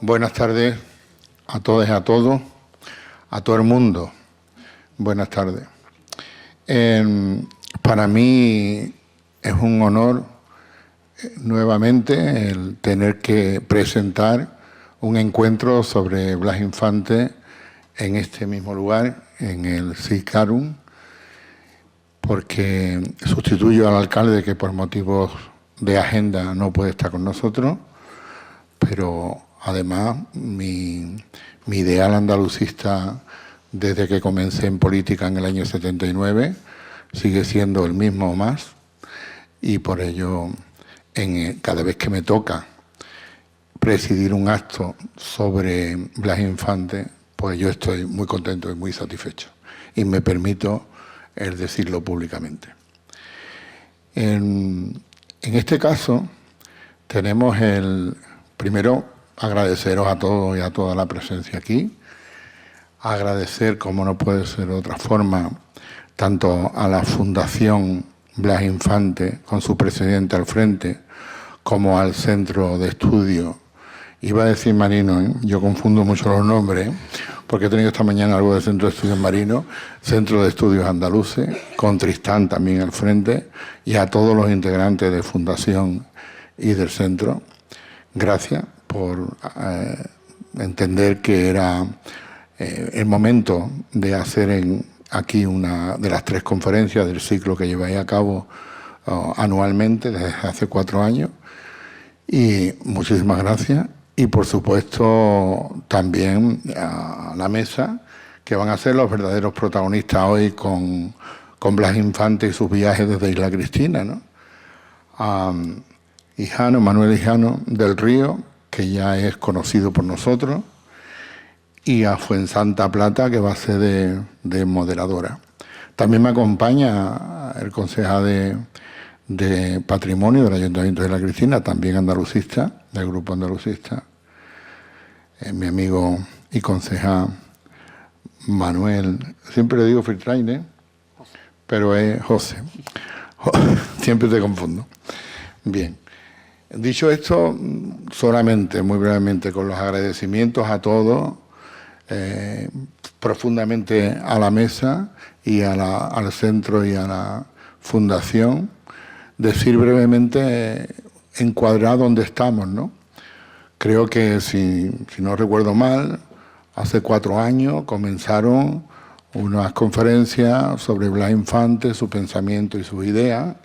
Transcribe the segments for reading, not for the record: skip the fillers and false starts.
Buenas tardes a todos y a todos, a todo el mundo. Buenas tardes. Para mí es un honor nuevamente el tener que presentar un encuentro sobre Blas Infante en este mismo lugar, en el SICARUM, porque sustituyo al alcalde que por motivos de agenda no puede estar con nosotros, pero además mi ideal andalucista desde que comencé en política en el año 79 sigue siendo el mismo o más, y por ello cada vez que me toca presidir un acto sobre Blas Infante, pues yo estoy muy contento y muy satisfecho, y me permito el decirlo públicamente. En este caso tenemos primero agradeceros a todos y a toda la presencia aquí, agradecer, como no puede ser de otra forma, tanto a la Fundación Blas Infante, con su presidente al frente, como al Centro de Estudio. Iba a decir Marino, yo confundo mucho los nombres, porque he tenido esta mañana algo de Centro de Estudios Marino, Centro de Estudios Andaluces, con Tristán también al frente, y a todos los integrantes de Fundación y del Centro. Gracias por entender que era el momento de hacer aquí una de las 3 conferencias del ciclo que lleváis a cabo anualmente desde hace 4 años. Y muchísimas gracias. Y por supuesto también a la mesa, que van a ser los verdaderos protagonistas hoy con Blas Infante y sus viajes desde Isla Cristina, ¿no? A Manuel Hijano del Río, que ya es conocido por nosotros, y a Fuensanta Plata, que va a ser de moderadora. También me acompaña el concejal de Patrimonio del Ayuntamiento de Isla Cristina, también andalucista, del Grupo Andalucista, mi amigo y concejal Manuel, siempre le digo Filtraine, pero es José, siempre te confundo. Bien. Dicho esto, solamente, muy brevemente, con los agradecimientos a todos, profundamente a la mesa y al centro y a la fundación, decir brevemente, encuadrar dónde estamos, ¿no? Creo que, si no recuerdo mal, hace 4 años comenzaron unas conferencias sobre Blas Infante, su pensamiento y sus ideas.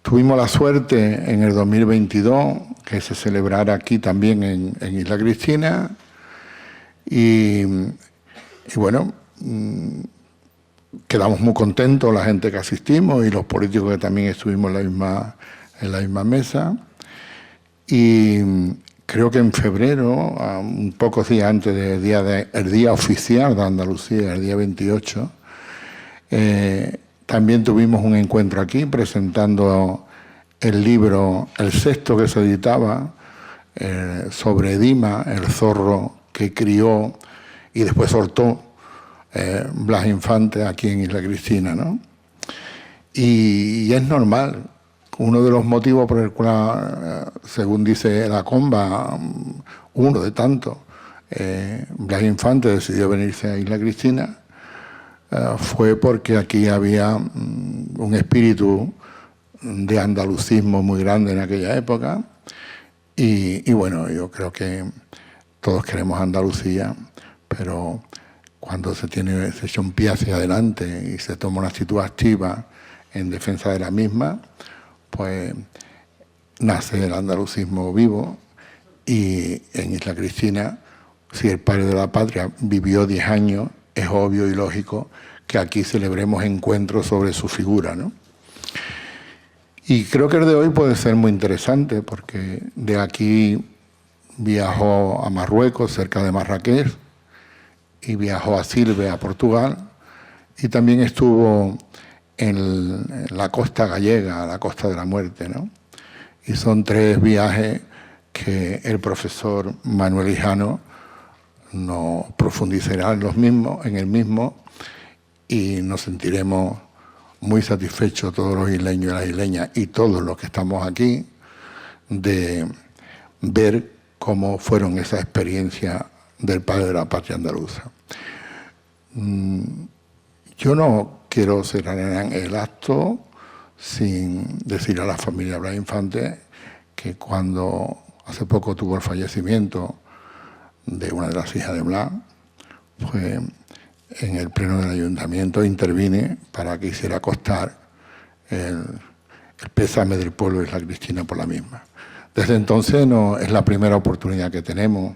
Tuvimos la suerte en el 2022 que se celebrara aquí también en Isla Cristina y bueno, quedamos muy contentos la gente que asistimos y los políticos que también estuvimos en la misma mesa, y creo que en febrero, un pocos días antes del día oficial de Andalucía, el día 28, también tuvimos un encuentro aquí presentando el libro, el 6º que se editaba, sobre Dima, el zorro que crió y después soltó Blas Infante aquí en Isla Cristina, ¿no? Y es normal. Uno de los motivos por el cual, según dice la Comba, uno de tantos, Blas Infante decidió venirse a Isla Cristina, fue porque aquí había un espíritu de andalucismo muy grande en aquella época y bueno, yo creo que todos queremos Andalucía, pero cuando se echa un pie hacia adelante y se toma una actitud activa en defensa de la misma, pues nace el andalucismo vivo. Y en Isla Cristina, si el padre de la patria vivió 10 años, es obvio y lógico que aquí celebremos encuentros sobre su figura, ¿no? Y creo que el de hoy puede ser muy interesante porque de aquí viajó a Marruecos, cerca de Marrakech, y viajó a Silve, a Portugal, y también estuvo en la costa gallega, la Costa de la Muerte, ¿no? Y son 3 viajes que el profesor Manuel Hijano nos profundizará en el mismo, y nos sentiremos muy satisfechos todos los isleños y las isleñas y todos los que estamos aquí de ver cómo fueron esas experiencias del padre de la patria andaluza. Yo no quiero cerrar el acto sin decir a la familia Blas Infante que cuando hace poco tuvo el fallecimiento de una de las hijas de Blas, pues en el pleno del ayuntamiento intervine para que hiciera constar el pésame del pueblo de Isla Cristina por la misma. Desde entonces no es la primera oportunidad que tenemos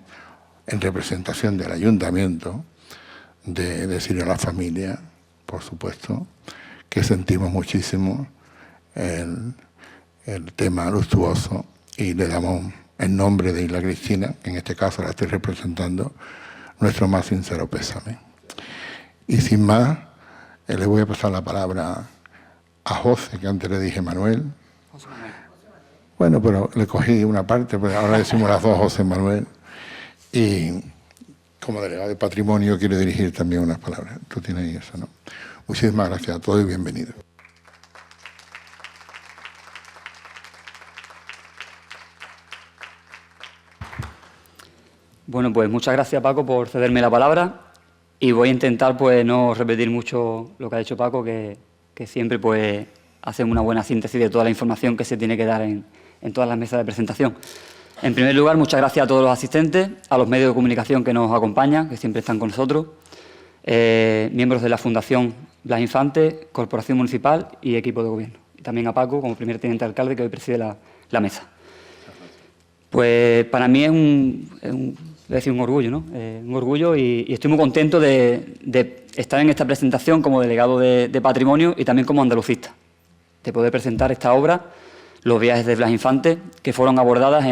en representación del ayuntamiento de decirle a la familia, por supuesto, que sentimos muchísimo el tema luctuoso y le damos en nombre de Isla Cristina, que en este caso la estoy representando, nuestro más sincero pésame. Y sin más, le voy a pasar la palabra a José, que antes le dije Manuel. José Manuel. Bueno, pero le cogí una parte, pero ahora decimos las dos José Manuel. Y como delegado de Patrimonio quiero dirigir también unas palabras. Tú tienes eso, ¿no? Muchísimas gracias a todos y bienvenidos. Bueno, pues muchas gracias, Paco, por cederme la palabra y voy a intentar pues no repetir mucho lo que ha dicho Paco, que siempre pues hace una buena síntesis de toda la información que se tiene que dar en todas las mesas de presentación. En primer lugar, muchas gracias a todos los asistentes, a los medios de comunicación que nos acompañan, que siempre están con nosotros, miembros de la Fundación Blas Infante, Corporación Municipal y equipo de gobierno. Y también a Paco, como primer teniente de alcalde, que hoy preside la mesa. Pues para mí es un orgullo, ¿no? Un orgullo y estoy muy contento de estar en esta presentación como delegado de Patrimonio y también como andalucista, de poder presentar esta obra, Los viajes de Blas Infante, que fueron abordadas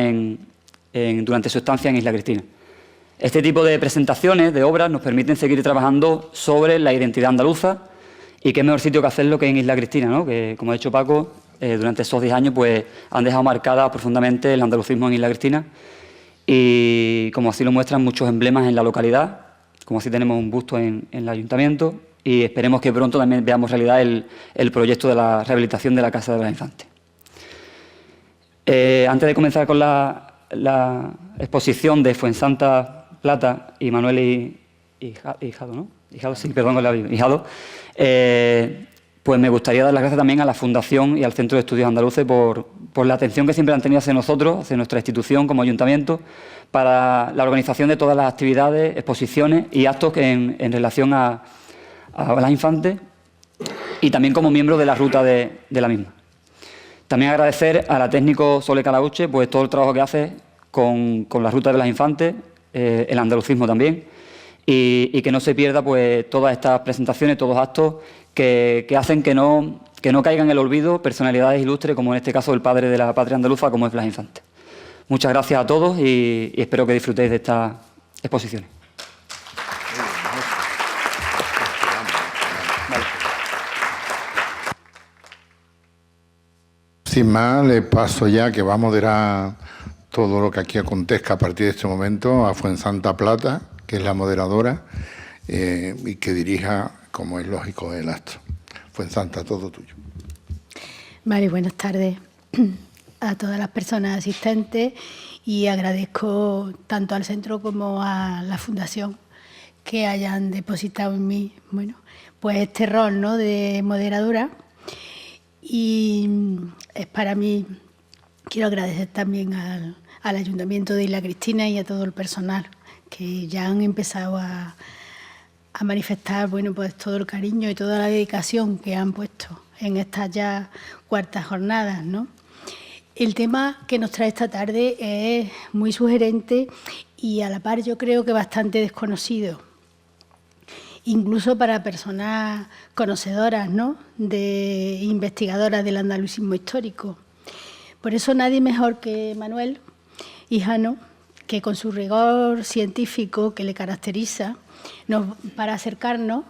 durante su estancia en Isla Cristina. Este tipo de presentaciones, de obras, nos permiten seguir trabajando sobre la identidad andaluza y qué mejor sitio que hacerlo que en Isla Cristina, ¿no? Que, como ha dicho Paco, durante esos 10 años pues, han dejado marcada profundamente el andalucismo en Isla Cristina y como así lo muestran muchos emblemas en la localidad, como así tenemos un busto en el ayuntamiento y esperemos que pronto también veamos realidad el proyecto de la rehabilitación de la Casa de Blas Infante. Antes de comenzar con la exposición de Fuensanta Plata y Manuel Hijado, ¿no? Hijado, sí, perdón, Hijado, pues me gustaría dar las gracias también a la Fundación y al Centro de Estudios Andaluces por la atención que siempre han tenido hacia nosotros, hacia nuestra institución como ayuntamiento, para la organización de todas las actividades, exposiciones y actos en relación a Blas Infante y también como miembro de la ruta de la misma. También agradecer a la técnico Sole Calauche pues todo el trabajo que hace con la ruta de Blas Infante, el andalucismo también, y que no se pierda pues todas estas presentaciones, todos actos que hacen que no caigan en el olvido personalidades ilustres, como en este caso el padre de la patria andaluza, como es Blas Infante. Muchas gracias a todos y espero que disfrutéis de estas exposiciones. Sin más, le paso ya que va a moderar todo lo que aquí acontezca a partir de este momento a Fuensanta Plata, que es la moderadora, y que dirija, como es lógico, el acto. Fuensanta, todo tuyo. Vale, buenas tardes a todas las personas asistentes y agradezco tanto al centro como a la Fundación que hayan depositado en mí, bueno, pues este rol, ¿no?, de moderadora. Y es para mí, quiero agradecer también al Ayuntamiento de Isla Cristina y a todo el personal que ya han empezado a manifestar, bueno, pues todo el cariño y toda la dedicación que han puesto en estas ya cuartas jornadas, ¿no? El tema que nos trae esta tarde es muy sugerente y a la par yo creo que bastante desconocido, incluso para personas conocedoras, ¿no?, de investigadoras del andalucismo histórico. Por eso nadie mejor que Manuel Hijado, que con su rigor científico que le caracteriza, para acercarnos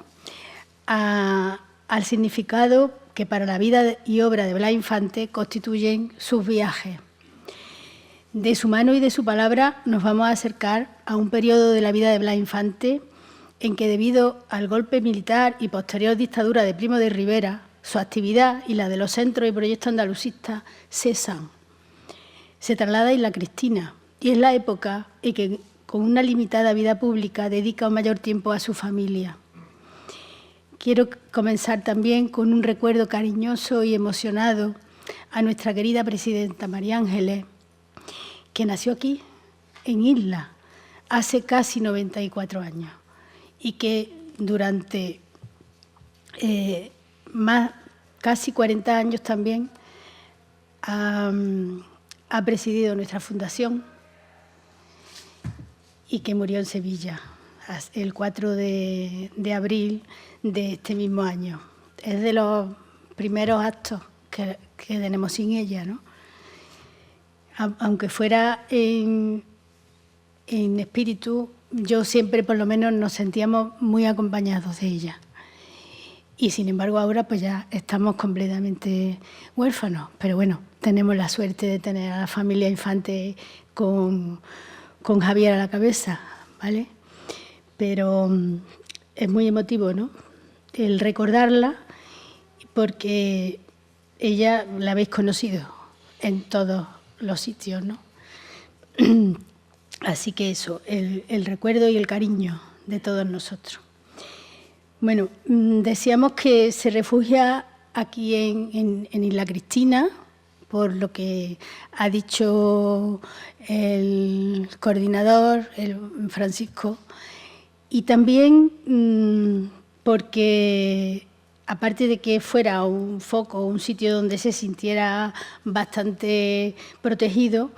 al significado que para la vida y obra de Blas Infante constituyen sus viajes. De su mano y de su palabra nos vamos a acercar a un periodo de la vida de Blas Infante en que, debido al golpe militar y posterior dictadura de Primo de Rivera, su actividad y la de los centros y proyectos andalucistas cesan. Se traslada a Isla Cristina y es la época en que, con una limitada vida pública, dedica un mayor tiempo a su familia. Quiero comenzar también con un recuerdo cariñoso y emocionado a nuestra querida presidenta María Ángeles, que nació aquí, en Isla, hace casi 94 años y que durante casi 40 años también ha presidido nuestra fundación y que murió en Sevilla el 4 de abril de este mismo año. Es de los primeros actos que tenemos sin ella, ¿no? Aunque fuera en espíritu, yo siempre por lo menos nos sentíamos muy acompañados de ella. Y sin embargo ahora pues ya estamos completamente huérfanos. Pero bueno, tenemos la suerte de tener a la familia Infante con Javier a la cabeza, ¿vale? Pero es muy emotivo, ¿no?, el recordarla, porque ella la habéis conocido en todos los sitios, ¿no? Así que eso, el recuerdo y el cariño de todos nosotros. Bueno, decíamos que se refugia aquí en Isla Cristina, por lo que ha dicho el coordinador, el Francisco, y también porque, aparte de que fuera un foco, un sitio donde se sintiera bastante protegido,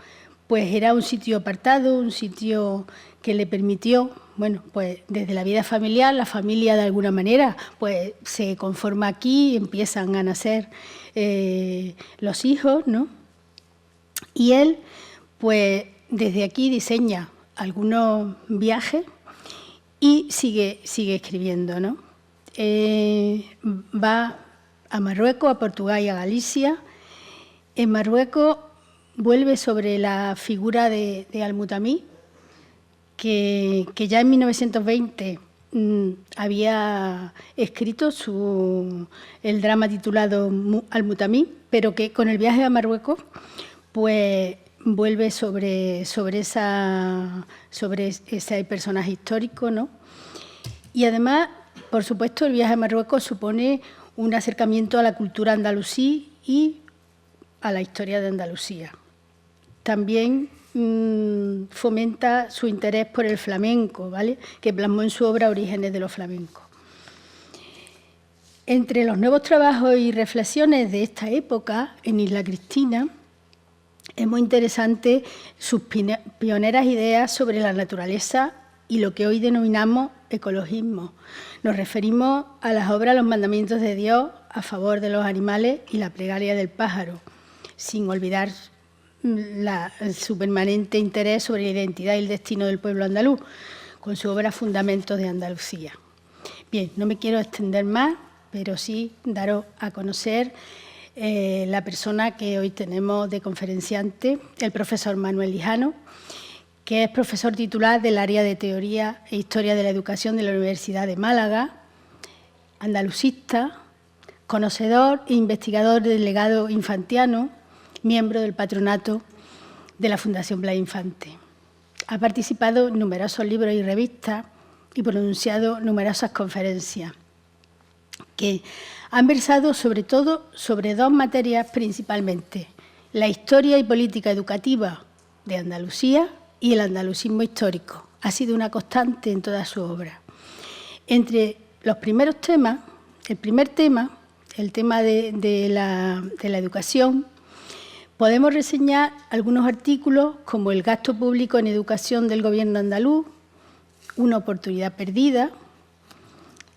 pues era un sitio apartado, un sitio que le permitió, bueno, pues desde la vida familiar, la familia de alguna manera pues se conforma aquí, empiezan a nacer los hijos, ¿no? Y él, pues desde aquí diseña algunos viajes y sigue escribiendo, ¿no? Va a Marruecos, a Portugal y a Galicia. En Marruecos vuelve sobre la figura de Al-Mutamí, que ya en 1920 había escrito el drama titulado Al-Mutamí, pero que con el viaje a Marruecos pues vuelve sobre ese personaje histórico, ¿no? Y además, por supuesto, el viaje a Marruecos supone un acercamiento a la cultura andalusí y a la historia de Andalucía. También fomenta su interés por el flamenco, ¿vale?, que plasmó en su obra Orígenes de los flamencos. Entre los nuevos trabajos y reflexiones de esta época en Isla Cristina, es muy interesante sus pioneras ideas sobre la naturaleza y lo que hoy denominamos ecologismo. Nos referimos a las obras Los mandamientos de Dios a favor de los animales y la plegaria del pájaro, sin olvidar su permanente interés sobre la identidad y el destino del pueblo andaluz, con su obra Fundamentos de Andalucía. Bien, no me quiero extender más, pero sí daros a conocer la persona que hoy tenemos de conferenciante, el profesor Manuel Lijano, que es profesor titular del área de Teoría e Historia de la Educación de la Universidad de Málaga, andalucista, conocedor e investigador del legado infantiano, miembro del patronato de la Fundación Blas Infante. Ha participado en numerosos libros y revistas y pronunciado numerosas conferencias que han versado sobre todo sobre dos materias principalmente: la historia y política educativa de Andalucía y el andalucismo histórico. Ha sido una constante en toda su obra. Entre los primeros temas, el tema de la educación, podemos reseñar algunos artículos como El gasto público en educación del Gobierno andaluz, una oportunidad perdida,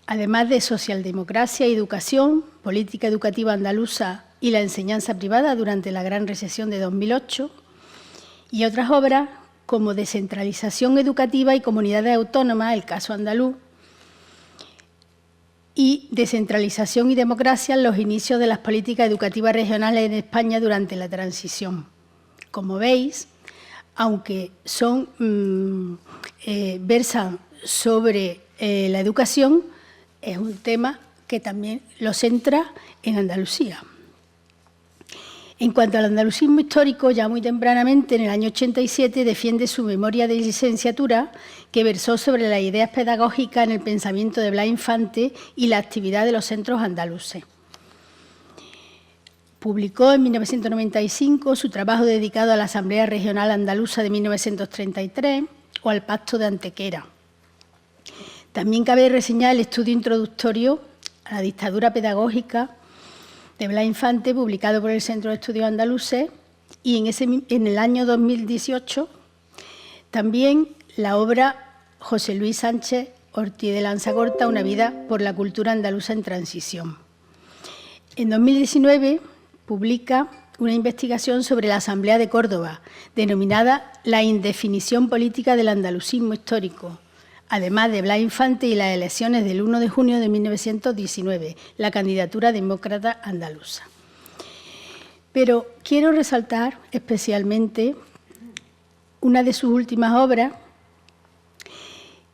además de Socialdemocracia y educación, política educativa andaluza y la enseñanza privada durante la Gran Recesión de 2008, y otras obras como Descentralización educativa y comunidades autónomas, el caso andaluz, y Descentralización y democracia en los inicios de las políticas educativas regionales en España durante la transición. Como veis, aunque versan sobre la educación, es un tema que también lo centra en Andalucía. En cuanto al andalucismo histórico, ya muy tempranamente, en el año 87, defiende su memoria de licenciatura, que versó sobre las ideas pedagógicas en el pensamiento de Blas Infante y la actividad de los centros andaluces. Publicó en 1995 su trabajo dedicado a la Asamblea Regional Andaluza de 1933 o al Pacto de Antequera. También cabe reseñar el estudio introductorio a la dictadura pedagógica de Blas Infante, publicado por el Centro de Estudios Andaluces, y en el año 2018 también la obra José Luis Sánchez Ortiz de Lanzacorta, Una vida por la cultura andaluza en transición. En 2019 publica una investigación sobre la Asamblea de Córdoba, denominada La indefinición política del andalucismo histórico, además de Blas Infante y las elecciones del 1 de junio de 1919, la candidatura demócrata andaluza. Pero quiero resaltar especialmente una de sus últimas obras,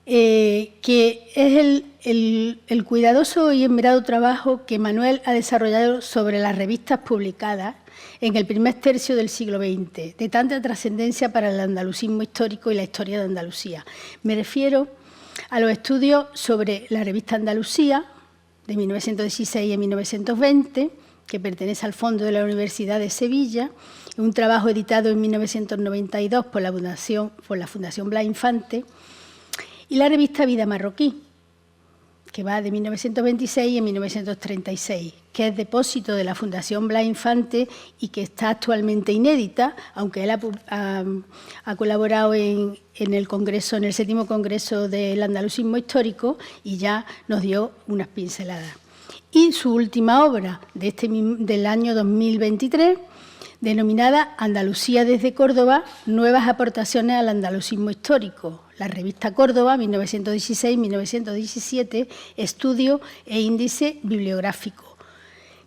que es el cuidadoso y esmerado trabajo que Manuel ha desarrollado sobre las revistas publicadas en el primer tercio del siglo XX, de tanta trascendencia para el andalucismo histórico y la historia de Andalucía. Me refiero a los estudios sobre la revista Andalucía, de 1916 a 1920, que pertenece al Fondo de la Universidad de Sevilla, un trabajo editado en 1992 por la Fundación Blas Infante, y la revista Vida Marroquí, que va de 1926 a 1936, que es depósito de la Fundación Blas Infante y que está actualmente inédita, aunque él ha colaborado en el Congreso, en el 7º Congreso del Andalucismo Histórico, y ya nos dio unas pinceladas. Y su última obra del año 2023, denominada Andalucía desde Córdoba, nuevas aportaciones al andalucismo histórico, la revista Córdoba, 1916-1917, estudio e índice bibliográfico,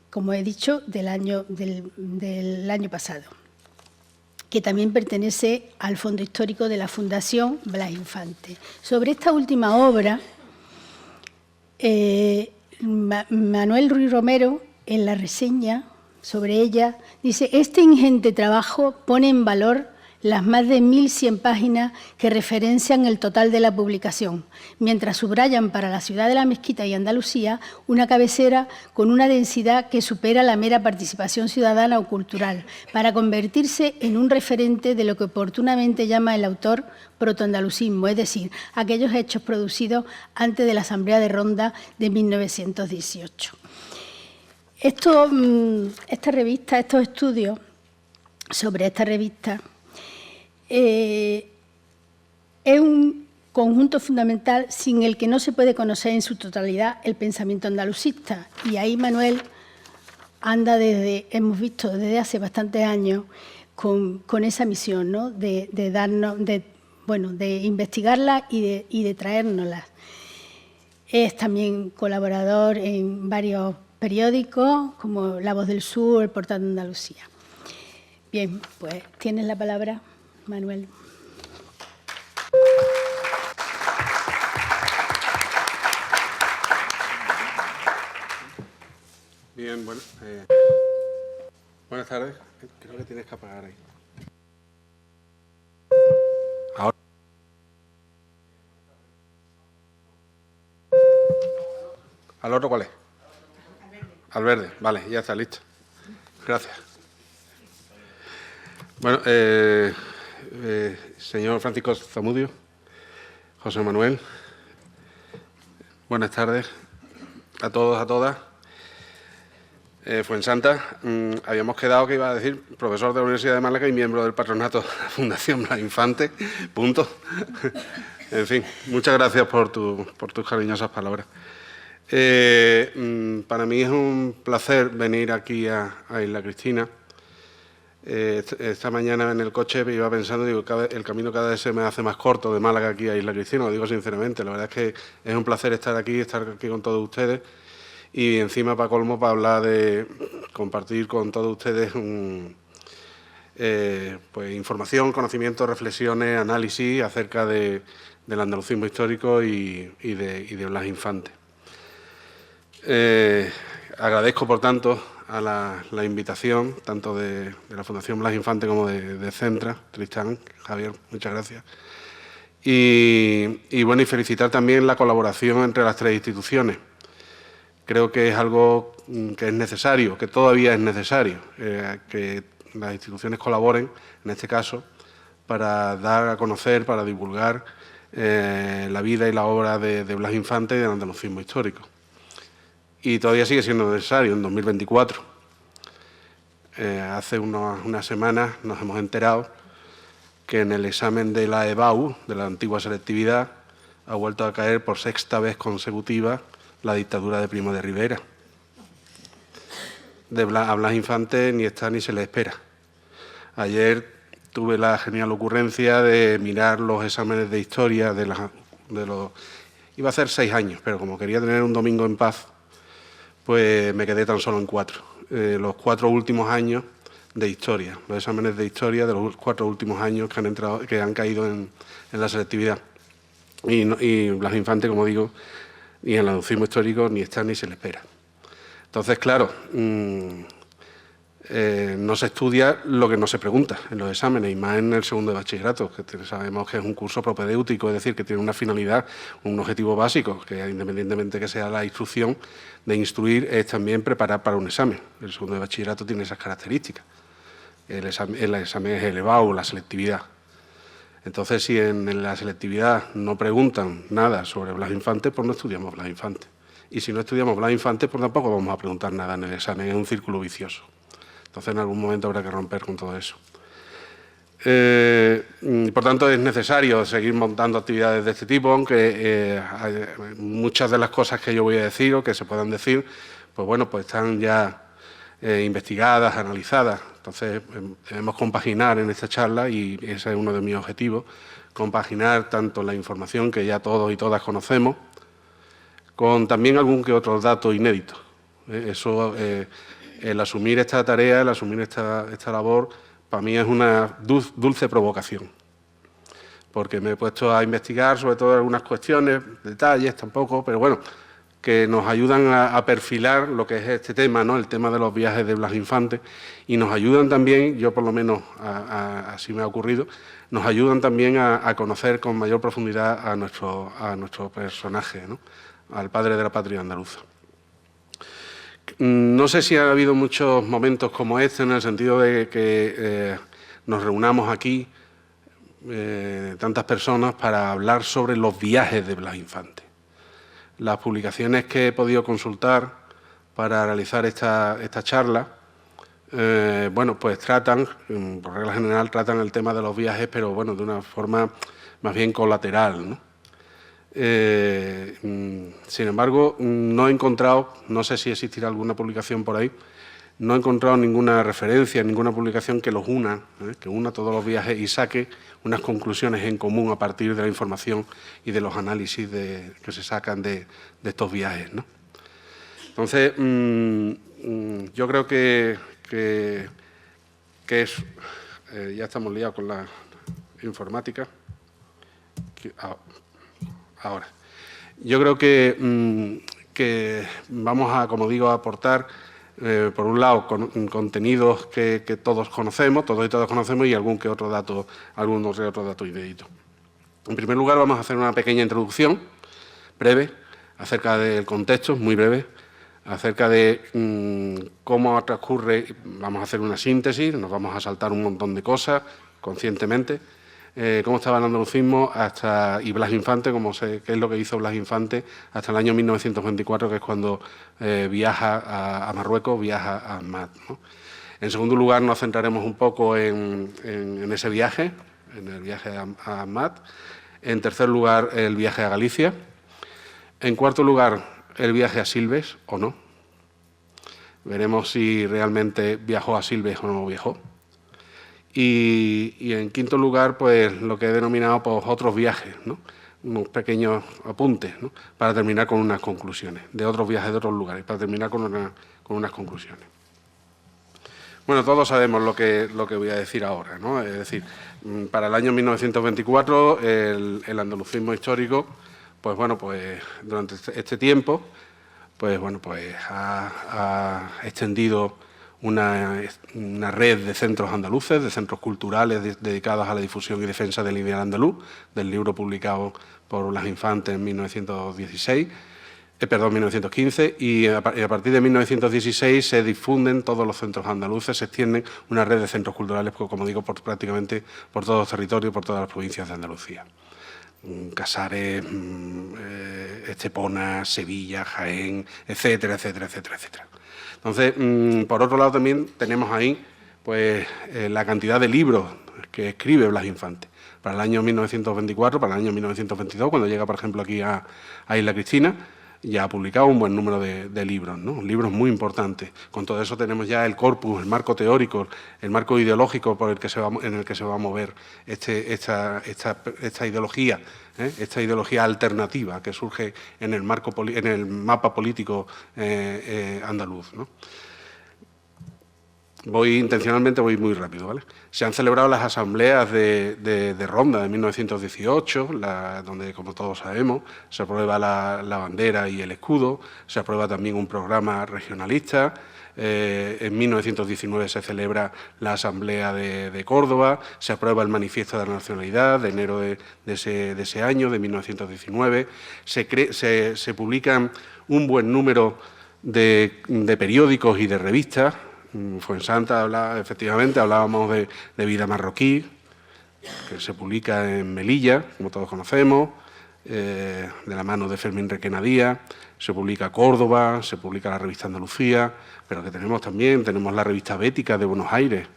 como he dicho, del año pasado, que también pertenece al Fondo Histórico de la Fundación Blas Infante. Sobre esta última obra, Manuel Ruiz Romero, en la reseña sobre ella, dice: este ingente trabajo pone en valor las más de 1.100 páginas que referencian el total de la publicación, mientras subrayan para la ciudad de La Mezquita y Andalucía una cabecera con una densidad que supera la mera participación ciudadana o cultural, para convertirse en un referente de lo que oportunamente llama el autor protoandalucismo, es decir, aquellos hechos producidos antes de la Asamblea de Ronda de 1918. Esta revista, estos estudios sobre esta revista, es un conjunto fundamental sin el que no se puede conocer en su totalidad el pensamiento andalucista. Y ahí Manuel anda hemos visto desde hace bastantes años con esa misión, ¿no?, de investigarla y de traérnoslas. Es también colaborador en varios periódicos, como La Voz del Sur, El Portal de Andalucía. Bien, pues tienes la palabra, Manuel. Bien, bueno, buenas tardes. Creo que tienes que apagar ahí. Ahora. ¿Al otro cuál es? Al verde, vale, ya está, listo. Gracias. Bueno, señor Francisco Zamudio, José Manuel, buenas tardes a todos, a todas. Fuensanta, habíamos quedado que iba a decir profesor de la Universidad de Málaga y miembro del patronato de la Fundación Blas Infante, punto. En fin, muchas gracias por tus cariñosas palabras. Para mí es un placer venir aquí a Isla Cristina. Esta mañana en el coche iba pensando, digo, el camino cada vez se me hace más corto de Málaga aquí a Isla Cristina, lo digo sinceramente. La verdad es que es un placer estar aquí con todos ustedes y encima, para colmo, para hablar compartir con todos ustedes pues información, conocimiento, reflexiones, análisis acerca del andalucismo histórico y de Blas Infante. Agradezco, por tanto, la invitación, tanto de la Fundación Blas Infante como de Centra, Tristán, Javier, muchas gracias. Y bueno, y felicitar también la colaboración entre las tres instituciones. Creo que es algo que es necesario, que todavía es necesario, que las instituciones colaboren, en este caso, para dar a conocer, para divulgar la vida y la obra de Blas Infante y del andalucismo histórico. Y todavía sigue siendo necesario, en 2024. Hace unas semanas nos hemos enterado que en el examen de la EBAU, de la antigua selectividad, ha vuelto a caer por sexta vez consecutiva la dictadura de Primo de Rivera. A Blas Infante ni está ni se le espera. Ayer tuve la genial ocurrencia de mirar los exámenes de historia de los... Iba a hacer 6 años, pero como quería tener un domingo en paz, pues me quedé tan solo en 4. Los 4 últimos años de historia, los exámenes de historia de los 4 últimos años que han caído en la selectividad. Y Blas Infante, como digo, y en el andalucismo histórico ni está ni se le espera. Entonces, claro, no se estudia lo que no se pregunta en los exámenes, y más en el segundo de bachillerato, que sabemos que es un curso propedéutico, es decir, que tiene una finalidad, un objetivo básico, que independientemente que sea la instrucción de instruir, es también preparar para un examen. El segundo de bachillerato tiene esas características. El examen es elevado, la selectividad. Entonces, si en la selectividad no preguntan nada sobre Blas Infante, pues no estudiamos Blas Infante. Y si no estudiamos Blas Infante, pues tampoco vamos a preguntar nada en el examen, es un círculo vicioso. Entonces, en algún momento habrá que romper con todo eso. Por tanto, es necesario seguir montando actividades de este tipo, aunque muchas de las cosas que yo voy a decir o que se puedan decir, pues bueno, pues están ya investigadas, analizadas. Entonces, debemos compaginar en esta charla, y ese es uno de mis objetivos, compaginar tanto la información que ya todos y todas conocemos, con también algún que otro dato inédito. El asumir esta tarea, el asumir esta labor, para mí es una dulce provocación, porque me he puesto a investigar sobre todo algunas cuestiones, detalles tampoco, pero bueno, que nos ayudan a perfilar lo que es este tema, ¿no? El tema de los viajes de Blas Infante, y nos ayudan también, yo por lo menos así me ha ocurrido, nos ayudan también a conocer con mayor profundidad a nuestro personaje, ¿no? Al padre de la patria andaluza. No sé si ha habido muchos momentos como este, en el sentido de que nos reunamos aquí tantas personas para hablar sobre los viajes de Blas Infante. Las publicaciones que he podido consultar para realizar esta charla, bueno, pues tratan, por regla general, tratan el tema de los viajes, pero bueno, de una forma más bien colateral, ¿no? Sin embargo, no he encontrado, no sé si existirá alguna publicación por ahí, no he encontrado ninguna referencia, ninguna publicación que los una, que una todos los viajes y saque unas conclusiones en común a partir de la información y de los análisis que se sacan de estos viajes, ¿no? Entonces, yo creo que es... ya estamos liados con la informática. Ahora, yo creo que vamos a, como digo, a aportar, por un lado, contenidos que todos conocemos, todos y todas conocemos, y algún que otro dato inédito. En primer lugar, vamos a hacer una pequeña introducción breve acerca del contexto, muy breve, acerca de cómo transcurre. Vamos a hacer una síntesis, nos vamos a saltar un montón de cosas conscientemente. Cómo estaba el andalucismo y Blas Infante, qué es lo que hizo Blas Infante hasta el año 1924, que es cuando viaja a Marruecos, viaja a Amat, ¿no? En segundo lugar, nos centraremos un poco en ese viaje, en el viaje a Amat. En tercer lugar, el viaje a Galicia. En cuarto lugar, el viaje a Silves o no. Veremos si realmente viajó a Silves o no viajó. Y en quinto lugar, pues lo que he denominado pues, otros viajes, ¿no? Unos pequeños apuntes, ¿no? Para terminar con unas conclusiones, de otros viajes de otros lugares, para terminar con unas conclusiones. Bueno, todos sabemos lo que voy a decir ahora, ¿no? Es decir, para el año 1924, el andalucismo histórico, pues bueno, pues durante este tiempo, pues bueno, pues ha extendido una red de centros andaluces, de centros culturales dedicados a la difusión y defensa del ideal andaluz, del libro publicado por Blas Infante en 1915, y a partir de 1916 se difunden todos los centros andaluces, se extienden una red de centros culturales, como digo, prácticamente por todos los territorios, por todas las provincias de Andalucía. Casares, Estepona, Sevilla, Jaén, etcétera, etcétera, etcétera, etcétera. Entonces, por otro lado también tenemos ahí pues, la cantidad de libros que escribe Blas Infante. Para el año 1924, para el año 1922, cuando llega, por ejemplo, aquí a Isla Cristina, ya ha publicado un buen número de libros, ¿no? Libros muy importantes. Con todo eso tenemos ya el corpus, el marco teórico, el marco ideológico en el que se va a mover esta ideología, esta ideología alternativa que surge en el mapa político andaluz, ¿no? Intencionalmente voy muy rápido, ¿vale? Se han celebrado las asambleas de Ronda de 1918, donde, como todos sabemos, se aprueba la bandera y el escudo, se aprueba también un programa regionalista. En 1919 se celebra la asamblea de Córdoba, se aprueba el manifiesto de la nacionalidad de enero de ese año, de 1919. Se publican un buen número de periódicos y de revistas. Fuensanta, efectivamente, hablábamos de Vida Marroquí, que se publica en Melilla, como todos conocemos, de la mano de Fermín Requena Díaz. Se publica Córdoba, se publica la revista Andalucía, pero que tenemos la revista Bética de Buenos Aires.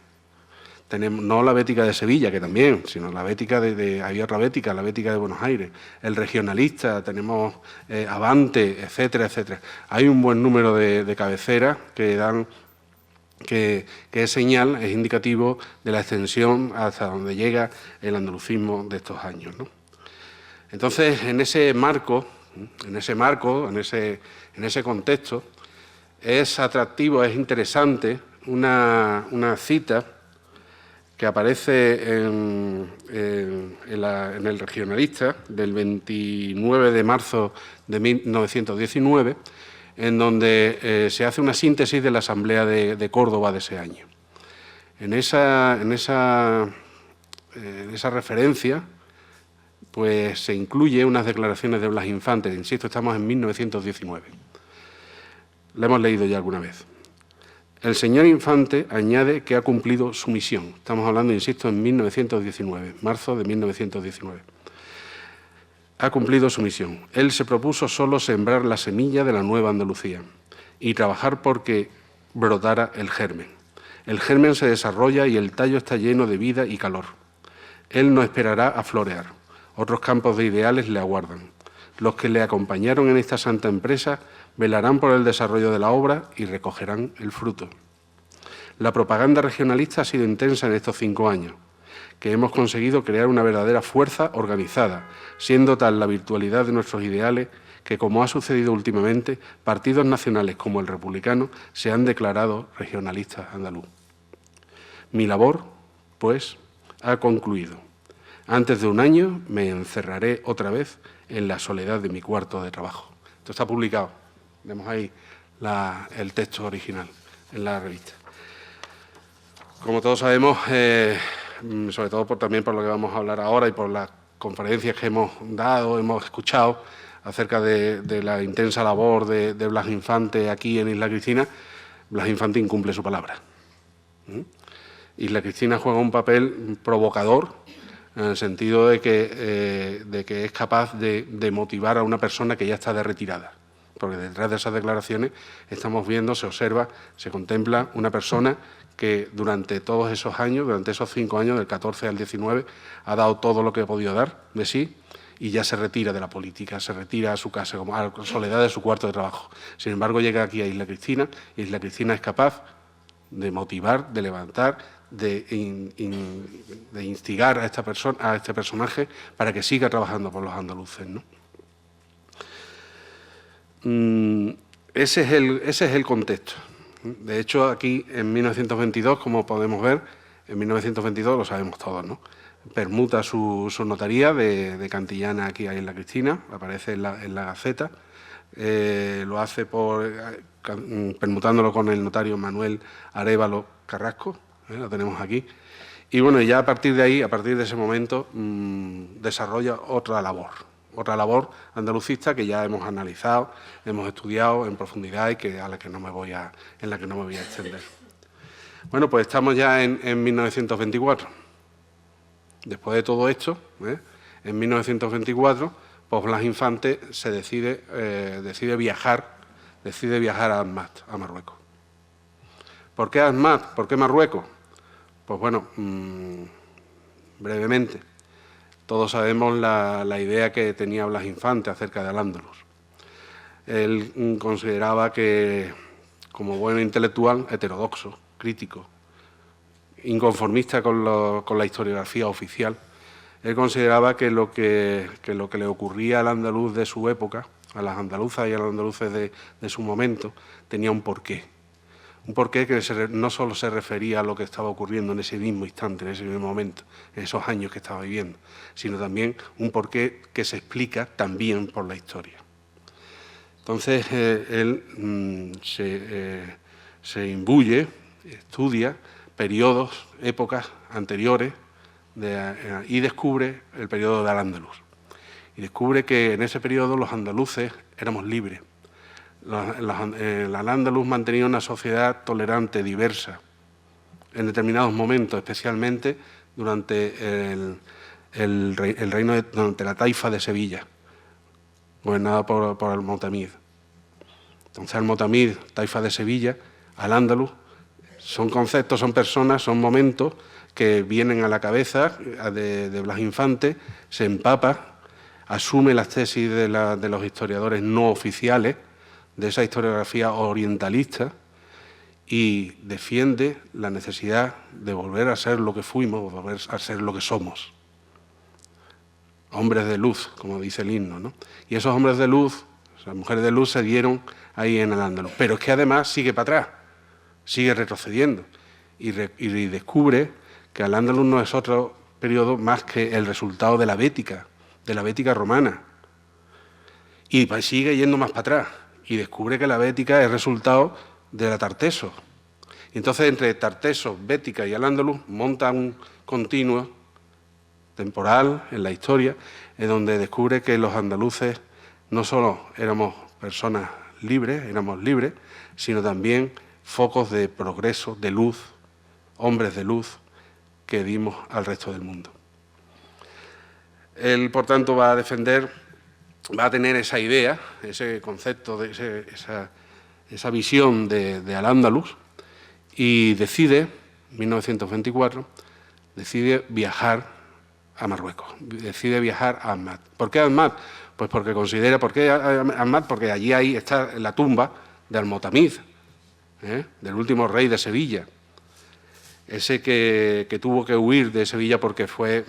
No la Bética de Sevilla, que también, sino la Bética había otra Bética, la Bética de Buenos Aires. El Regionalista, tenemos Avante, etcétera, etcétera. Hay un buen número de cabeceras que dan que es señal, es indicativo de la extensión hasta donde llega el andalucismo de estos años, ¿no? Entonces, en ese marco, en ese contexto, es atractivo, es interesante una cita que aparece en el Regionalista del 29 de marzo de 1919, en donde se hace una síntesis de la Asamblea de Córdoba de ese año. En esa referencia, pues se incluye unas declaraciones de Blas Infante. Insisto, estamos en 1919. La hemos leído ya alguna vez. El señor Infante añade que ha cumplido su misión. Estamos hablando, insisto, en 1919, marzo de 1919. Ha cumplido su misión. Él se propuso solo sembrar la semilla de la nueva Andalucía y trabajar porque brotara el germen. El germen se desarrolla y el tallo está lleno de vida y calor. Él no esperará a florear. Otros campos de ideales le aguardan. Los que le acompañaron en esta santa empresa velarán por el desarrollo de la obra y recogerán el fruto. La propaganda regionalista ha sido intensa en estos 5 años, que hemos conseguido crear una verdadera fuerza organizada, siendo tal la virtualidad de nuestros ideales que, como ha sucedido últimamente, partidos nacionales como el republicano se han declarado regionalistas andaluz. Mi labor, pues, ha concluido. Antes de un año me encerraré otra vez en la soledad de mi cuarto de trabajo. Esto está publicado. Vemos ahí el texto original en la revista. Como todos sabemos, sobre todo también por lo que vamos a hablar ahora y por las conferencias que hemos dado, hemos escuchado acerca de la intensa labor de Blas Infante aquí en Isla Cristina, Blas Infante incumple su palabra. Isla Cristina juega un papel provocador en el sentido de que es capaz de motivar a una persona que ya está de retirada. Porque detrás de esas declaraciones estamos viendo, se observa, se contempla una persona que durante todos esos años, durante esos 5 años, del 14 al 19, ha dado todo lo que ha podido dar de sí y ya se retira de la política, se retira a su casa, como a la soledad de su cuarto de trabajo. Sin embargo, llega aquí a Isla Cristina y Isla Cristina es capaz de motivar, de levantar, de instigar a este personaje para que siga trabajando por los andaluces, ¿no? Ese es el contexto. De hecho, aquí en 1922, como podemos ver, en 1922 lo sabemos todos, ¿no? Permuta su notaría de Cantillana aquí a Isla Cristina, aparece en la Gaceta, lo hace permutándolo con el notario Manuel Arévalo Carrasco, lo tenemos aquí. Y bueno, ya a partir de ahí, a partir de ese momento, desarrolla otra labor andalucista que ya hemos analizado, hemos estudiado en profundidad y en la que no me voy a extender. Bueno, pues estamos ya en 1924. Después de todo esto, en 1924, pues Blas Infante se decide viajar a Asmat, a Marruecos. ¿Por qué Asmat? ¿Por qué Marruecos? Pues bueno, brevemente, todos sabemos la idea que tenía Blas Infante acerca de Al-Ándalus. Él consideraba que, como buen intelectual, heterodoxo, crítico, inconformista con la historiografía oficial, él consideraba que lo que le ocurría al andaluz de su época, a las andaluzas y a los andaluces de su momento, tenía un porqué. Un porqué que no solo se refería a lo que estaba ocurriendo en ese mismo instante, en ese mismo momento, en esos años que estaba viviendo, sino también un porqué que se explica también por la historia. Entonces, él se imbuye, estudia periodos, épocas anteriores y descubre el periodo de Al-Ándalus. Y descubre que en ese periodo los andaluces éramos libres. El Al-Ándalus mantenía una sociedad tolerante, diversa, en determinados momentos, especialmente durante el reino durante la taifa de Sevilla, gobernada por Al-Motamid. Entonces, Al-Motamid, taifa de Sevilla, Al-Ándalus, son conceptos, son personas, son momentos que vienen a la cabeza de Blas Infante, se empapa, asume las tesis de los historiadores no oficiales, de esa historiografía orientalista, y defiende la necesidad de volver a ser lo que fuimos, volver a ser lo que somos. Hombres de luz, como dice el himno, ¿no? Y esos hombres de luz, esas mujeres de luz, se dieron ahí en Al-Ándalus. Pero es que además sigue para atrás, sigue retrocediendo, y descubre que Al-Ándalus no es otro periodo más que el resultado de la Bética romana. Y sigue yendo más para atrás, y descubre que la Bética es resultado de la Tarteso. Y entonces, entre Tarteso, Bética y Al-Ándalus, monta un continuo temporal en la historia, en donde descubre que los andaluces no solo éramos personas libres, sino también focos de progreso, de luz, hombres de luz que dimos al resto del mundo. Él, por tanto, va a tener esa idea, ese concepto, esa visión de Al-Ándalus, y decide, en 1924, viajar a Marruecos, decide viajar a Asmat. ¿Por qué Asmat? Pues porque considera, ¿por qué Asmat? Porque allí está la tumba de Al-Motamid, del último rey de Sevilla, ese que tuvo que huir de Sevilla porque fue,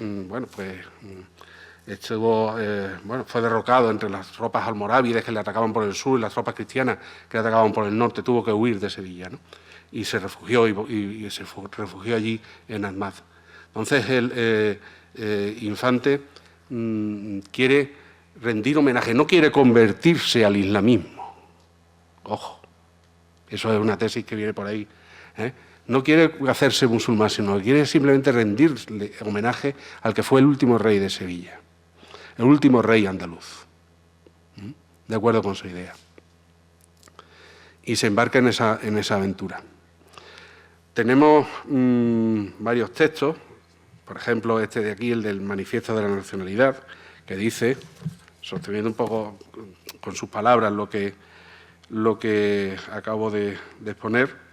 fue derrocado entre las tropas almorávides que le atacaban por el sur y las tropas cristianas que le atacaban por el norte. Tuvo que huir de Sevilla, ¿no? Y se refugió y se refugió allí en Asmat. Entonces el Infante quiere rendir homenaje, no quiere convertirse al islamismo. Ojo, eso es una tesis que viene por ahí. No quiere hacerse musulmán, sino que quiere simplemente rendirle homenaje al que fue el último rey de Sevilla, el último rey andaluz, de acuerdo con su idea. Y se embarca en esa aventura. Tenemos varios textos, por ejemplo, este de aquí, el del Manifiesto de la Nacionalidad, que dice, sosteniendo un poco con sus palabras lo que acabo de exponer,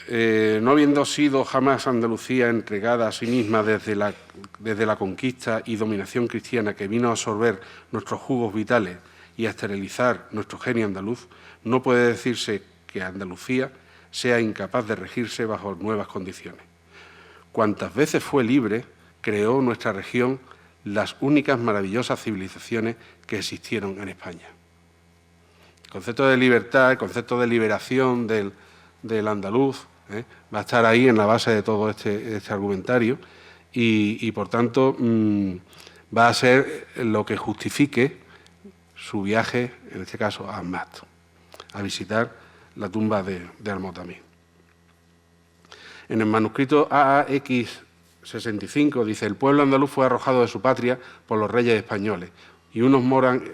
no habiendo sido jamás Andalucía entregada a sí misma desde la conquista y dominación cristiana que vino a absorber nuestros jugos vitales y a esterilizar nuestro genio andaluz, no puede decirse que Andalucía sea incapaz de regirse bajo nuevas condiciones. Cuantas veces fue libre, creó nuestra región las únicas maravillosas civilizaciones que existieron en España. El concepto de libertad, el concepto de liberación del andaluz, va a estar ahí en la base de todo este argumentario y por tanto, va a ser lo que justifique su viaje, en este caso a Ahmad, a visitar la tumba de Al-Mu'tamid. En el manuscrito AAX65 dice: el pueblo andaluz fue arrojado de su patria por los reyes españoles, y unos moran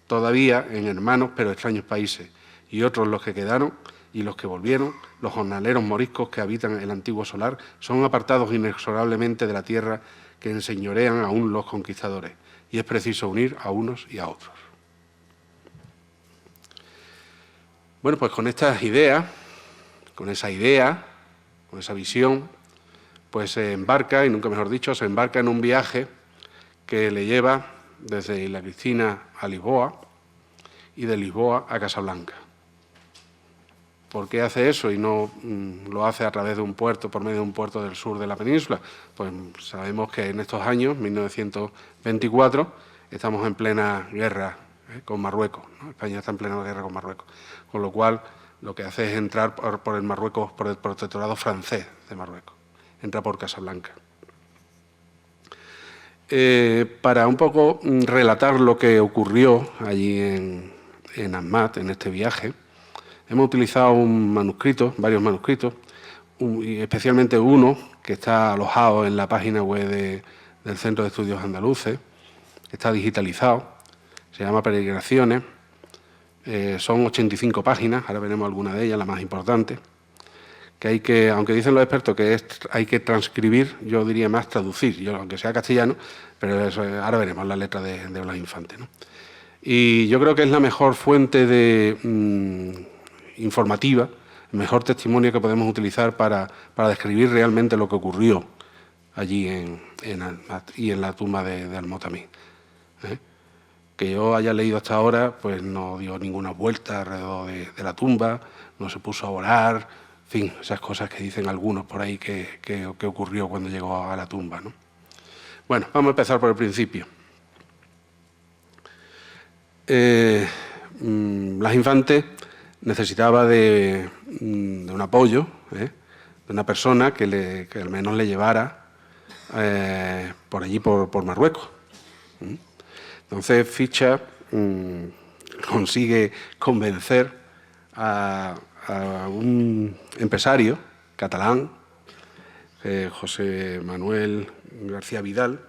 todavía en hermanos pero extraños países, y otros, los que quedaron y los que volvieron, los jornaleros moriscos que habitan el antiguo solar, son apartados inexorablemente de la tierra que enseñorean aún los conquistadores, y es preciso unir a unos y a otros. Bueno, pues con estas ideas, con esa visión, pues se embarca, y nunca mejor dicho, se embarca en un viaje que le lleva desde Isla Cristina a Lisboa y de Lisboa a Casablanca. ¿Por qué hace eso y no lo hace a través de un puerto, por medio de un puerto del sur de la península? Pues sabemos que en estos años, 1924, estamos en plena guerra con Marruecos, ¿no? España está en plena guerra con Marruecos, con lo cual lo que hace es entrar por el Marruecos, por el protectorado francés de Marruecos, entra por Casablanca. Para un poco relatar lo que ocurrió allí en Ahmad, en este viaje, hemos utilizado varios manuscritos, y especialmente uno que está alojado en la página web del Centro de Estudios Andaluces, que está digitalizado, se llama Peregrinaciones, son 85 páginas, ahora veremos alguna de ellas, la más importante, que aunque dicen los expertos que hay que transcribir, yo diría más traducir, aunque sea castellano, pero eso, ahora veremos la letra de Blas Infante, ¿no? Y yo creo que es la mejor fuente informativa, el mejor testimonio que podemos utilizar para describir realmente lo que ocurrió allí y en la tumba de Al-Mu'tamid. Que yo haya leído hasta ahora, pues no dio ninguna vuelta alrededor de la tumba, no se puso a orar, en fin, esas cosas que dicen algunos por ahí que ocurrió cuando llegó a la tumba, ¿no? Bueno, vamos a empezar por el principio. Blas Infante necesitaba de un apoyo, de una persona que al menos le llevara por allí, por Marruecos. Entonces Ficha consigue convencer a un empresario catalán, José Manuel García Vidal,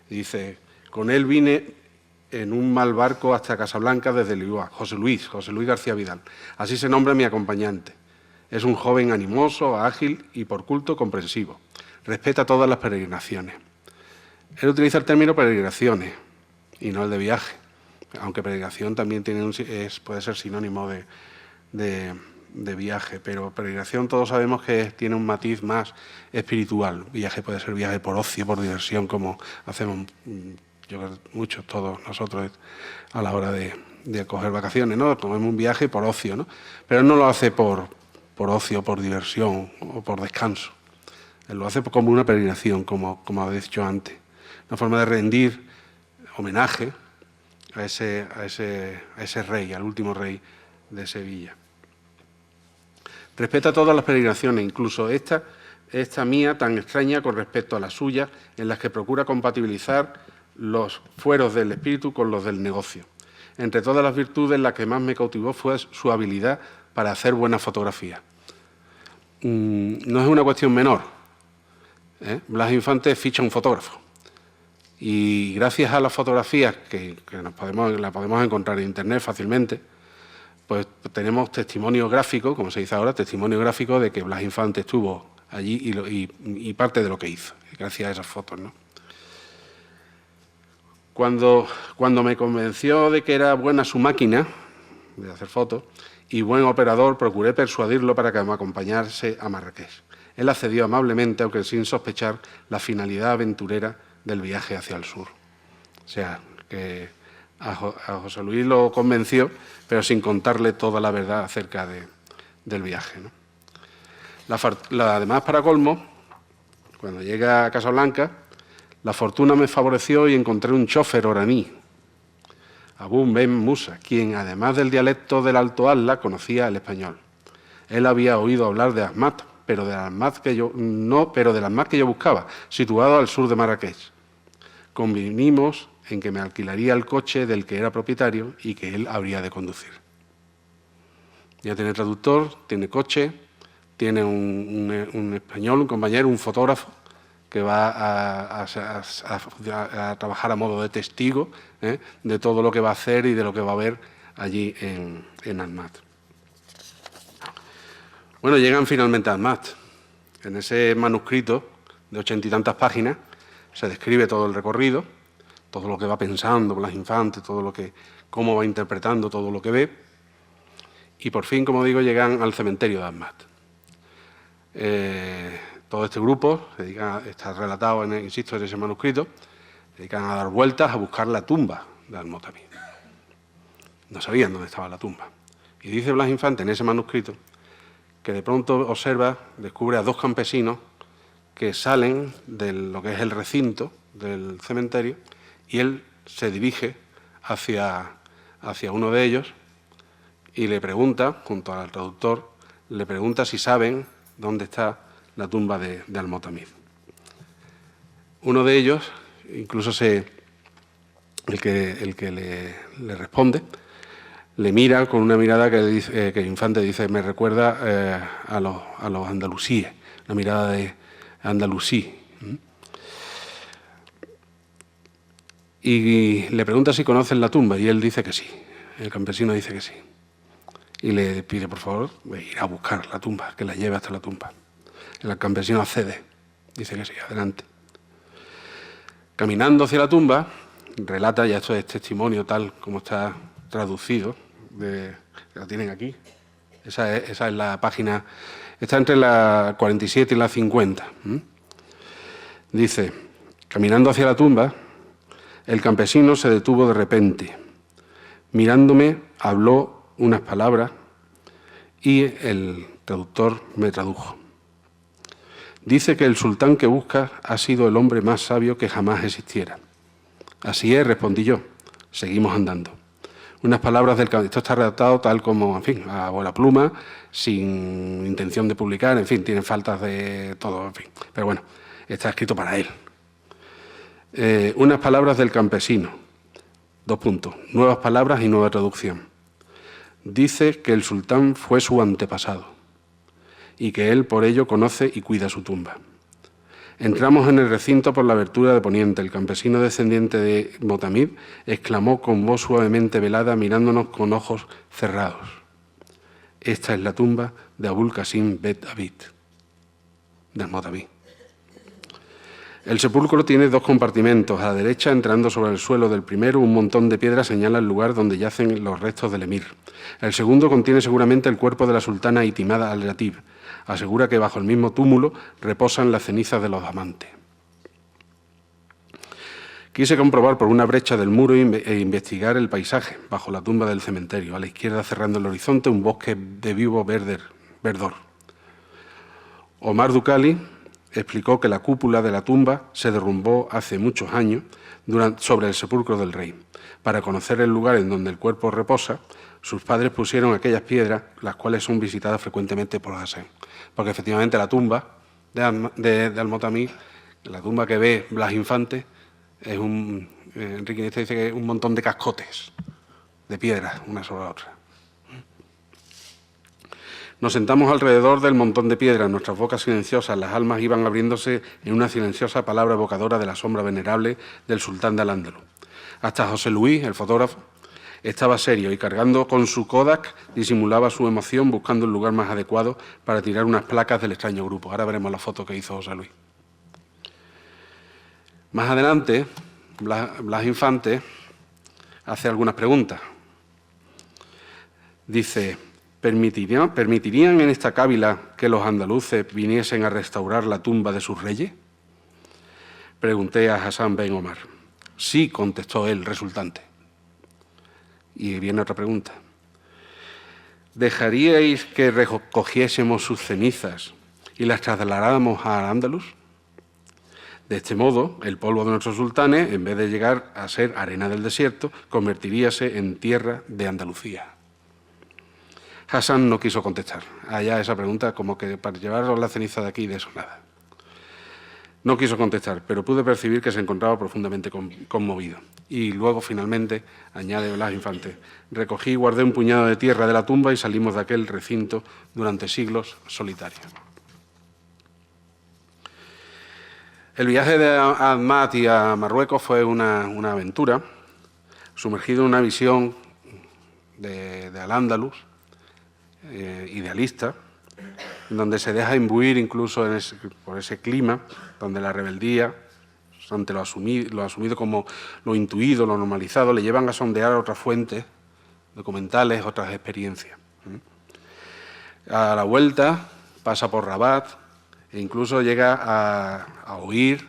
y dice: con él vine en un mal barco hasta Casablanca desde Lisboa, José Luis García Vidal. Así se nombra mi acompañante. Es un joven animoso, ágil y por culto comprensivo. Respeta todas las peregrinaciones. Él utiliza el término peregrinaciones y no el de viaje, aunque peregrinación también puede ser sinónimo de viaje, pero peregrinación todos sabemos que tiene un matiz más espiritual. Viaje puede ser viaje por ocio, por diversión, como hacemos yo creo muchos, todos nosotros, a la hora de coger vacaciones, ¿no? Tomamos un viaje por ocio, ¿no? Pero él no lo hace por ocio, por diversión o por descanso. Él lo hace como una peregrinación, como había dicho antes. Una forma de rendir homenaje a ese rey, al último rey de Sevilla. Respeta todas las peregrinaciones, incluso esta mía tan extraña con respecto a las suyas, en las que procura compatibilizar los fueros del espíritu con los del negocio. Entre todas las virtudes, la que más me cautivó fue su habilidad para hacer buenas fotografías. No es una cuestión menor. Blas Infante ficha un fotógrafo. Y gracias a las fotografías que la podemos encontrar en Internet fácilmente, pues tenemos testimonio gráfico, como se dice ahora, testimonio gráfico de que Blas Infante estuvo allí y parte de lo que hizo, gracias a esas fotos, ¿no? Cuando me convenció de que era buena su máquina de hacer fotos y buen operador, procuré persuadirlo para que me acompañase a Marrakech. Él accedió amablemente, aunque sin sospechar la finalidad aventurera del viaje hacia el sur. O sea, que a José Luis lo convenció, pero sin contarle toda la verdad acerca del viaje, ¿no? Además, para colmo, cuando llega a Casablanca, la fortuna me favoreció y encontré un chofer oraní, Abu Ben Musa, quien, además del dialecto del Alto Atlas, conocía el español. Él había oído hablar de Ahmad, pero del Ahmad que yo buscaba, situado al sur de Marrakech. Convinimos en que me alquilaría el coche del que era propietario y que él habría de conducir. Ya tiene traductor, tiene coche, tiene un español, un compañero, un fotógrafo que va a trabajar a modo de testigo de todo lo que va a hacer y de lo que va a ver allí en Almat. Bueno, llegan finalmente a Almat. En ese manuscrito de 80 y tantas páginas se describe todo el recorrido, todo lo que va pensando Blas Infante, cómo va interpretando todo lo que ve. Y por fin, como digo, llegan al cementerio de Almat. Todo este grupo está relatado, insisto, en ese manuscrito, se dedican a dar vueltas a buscar la tumba de Almotamid. No sabían dónde estaba la tumba. Y dice Blas Infante en ese manuscrito que de pronto descubre a dos campesinos que salen de lo que es el recinto del cementerio y él se dirige hacia uno de ellos y le pregunta, junto al traductor, le pregunta si saben dónde está la tumba de Almotamid. Uno de ellos, incluso el que le responde, le mira con una mirada que Infante dice, me recuerda a los andalusíes, la mirada de andalusí. Y le pregunta si conocen la tumba y él dice que sí, el campesino dice que sí. Y le pide, por favor, ir a buscar la tumba, que la lleve hasta la tumba. El campesino accede, dice que sí, adelante. Caminando hacia la tumba, relata, ya esto es testimonio tal como está traducido, la tienen aquí, esa es la página, está entre la 47 y la 50. Dice, caminando hacia la tumba, el campesino se detuvo de repente. Mirándome, habló unas palabras y el traductor me tradujo. Dice que el sultán que busca ha sido el hombre más sabio que jamás existiera. Así es, respondí yo. Seguimos andando. Unas palabras del campesino. Esto está redactado tal como, en fin, a bola pluma, sin intención de publicar, en fin, tiene faltas de todo, en fin. Pero bueno, está escrito para él. Unas palabras del campesino. 2 puntos. Nuevas palabras y nueva traducción. Dice que el sultán fue su antepasado y que él por ello conoce y cuida su tumba. Entramos en el recinto por la abertura de poniente. El campesino descendiente de Motamid exclamó con voz suavemente velada, mirándonos con ojos cerrados. Esta es la tumba de Abul Qasim Bet Abid, de Motamid. El sepulcro tiene 2 compartimentos. A la derecha, entrando sobre el suelo del primero, un montón de piedras señala el lugar donde yacen los restos del emir. El segundo contiene seguramente el cuerpo de la sultana Itimada al-Ratib. Asegura que bajo el mismo túmulo reposan las cenizas de los amantes. Quise comprobar por una brecha del muro e investigar el paisaje bajo la tumba del cementerio. A la izquierda, cerrando el horizonte, un bosque de vivo verdor. Omar Ducali explicó que la cúpula de la tumba se derrumbó hace muchos años sobre el sepulcro del rey. Para conocer el lugar en donde el cuerpo reposa, sus padres pusieron aquellas piedras, las cuales son visitadas frecuentemente por Hassan. Porque efectivamente la tumba de Almotamid, la tumba que ve Blas Infante, es Enrique Iniesta dice que es un montón de cascotes, de piedras, una sobre la otra. Nos sentamos alrededor del montón de piedras, nuestras bocas silenciosas, las almas iban abriéndose en una silenciosa palabra evocadora de la sombra venerable del sultán de Al-Ándalus. Hasta José Luis, el fotógrafo, estaba serio y cargando con su Kodak disimulaba su emoción buscando el lugar más adecuado para tirar unas placas del extraño grupo. Ahora veremos la foto que hizo José Luis. Más adelante, Blas Infante hace algunas preguntas. Dice, ¿permitirían en esta cábila que los andaluces viniesen a restaurar la tumba de sus reyes? Pregunté a Hassan Ben Omar. Sí, contestó él, resultante. Y viene otra pregunta. ¿Dejaríais que recogiésemos sus cenizas y las trasladáramos a Al-Ándalus? De este modo, el polvo de nuestros sultanes, en vez de llegar a ser arena del desierto, convertiríase en tierra de Andalucía. Hassan no quiso contestar. Allá esa pregunta, como que para llevaros la ceniza de aquí, de eso nada. No quiso contestar, pero pude percibir que se encontraba profundamente conmovido. Y luego, finalmente, añade Blas Infante, recogí y guardé un puñado de tierra de la tumba y salimos de aquel recinto durante siglos solitarios. El viaje de Ahmad a Marruecos fue una aventura, sumergido en una visión de Al-Ándalus, idealista, en donde se deja imbuir incluso por ese clima, donde la rebeldía, ante lo asumido como lo intuido, lo normalizado, le llevan a sondear otras fuentes documentales, otras experiencias. A la vuelta pasa por Rabat e incluso llega a oír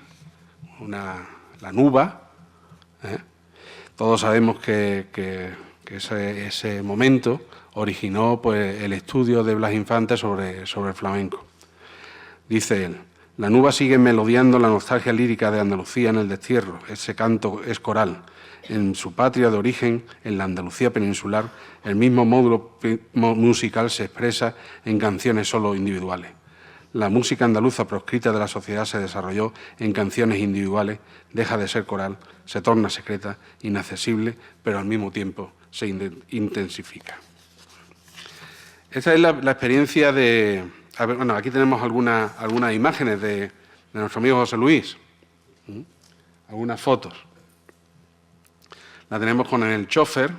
la nuba. Todos sabemos que ese momento originó pues, el estudio de Blas Infante sobre el flamenco. Dice él, la nuba sigue melodiando la nostalgia lírica de Andalucía en el destierro, ese canto es coral. En su patria de origen, en la Andalucía peninsular, el mismo módulo musical se expresa en canciones solo individuales. La música andaluza proscrita de la sociedad se desarrolló en canciones individuales, deja de ser coral, se torna secreta, inaccesible, pero al mismo tiempo se intensifica. Esta es la experiencia de... Bueno, aquí tenemos algunas imágenes de nuestro amigo José Luis, algunas fotos. La tenemos con el chofer,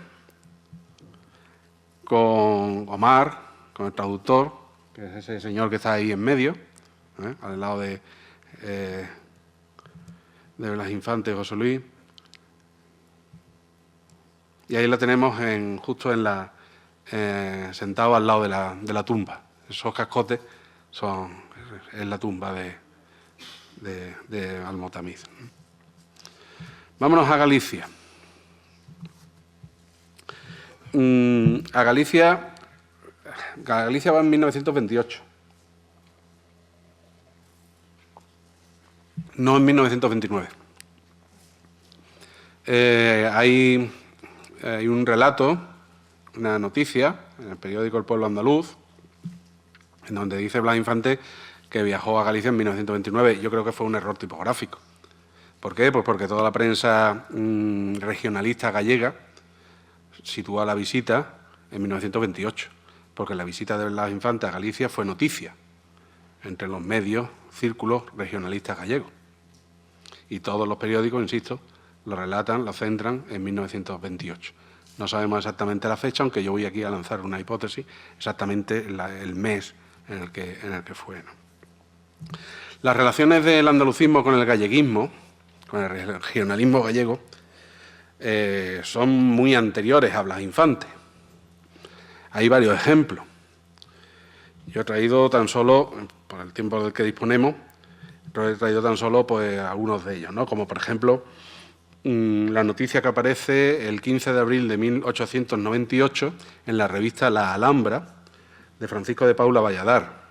con Omar, con el traductor, que es ese señor que está ahí en medio, al lado de Blas Infante y José Luis. Y ahí la tenemos justo sentado al lado de la tumba. Esos cascotes es la tumba de Al-Motamiz. Vámonos a Galicia. Galicia va en 1928. No en 1929. Hay un relato, una noticia en el periódico El Pueblo Andaluz, en donde dice Blas Infante que viajó a Galicia en 1929. Yo creo que fue un error tipográfico. ¿Por qué? Pues porque toda la prensa regionalista gallega sitúa la visita en 1928, porque la visita de Blas Infante a Galicia fue noticia entre los medios, círculos regionalistas gallegos. Y todos los periódicos, insisto, lo relatan, lo centran en 1928. No sabemos exactamente la fecha, aunque yo voy aquí a lanzar una hipótesis, exactamente el mes en el que fue, ¿no? Las relaciones del andalucismo con el galleguismo, con el regionalismo gallego, son muy anteriores a Blas Infante. Hay varios ejemplos. Yo he traído tan solo, por el tiempo del que disponemos, he traído tan solo pues, algunos de ellos, ¿no? Como por ejemplo la noticia que aparece el 15 de abril de 1898 en la revista La Alhambra de Francisco de Paula Valladar,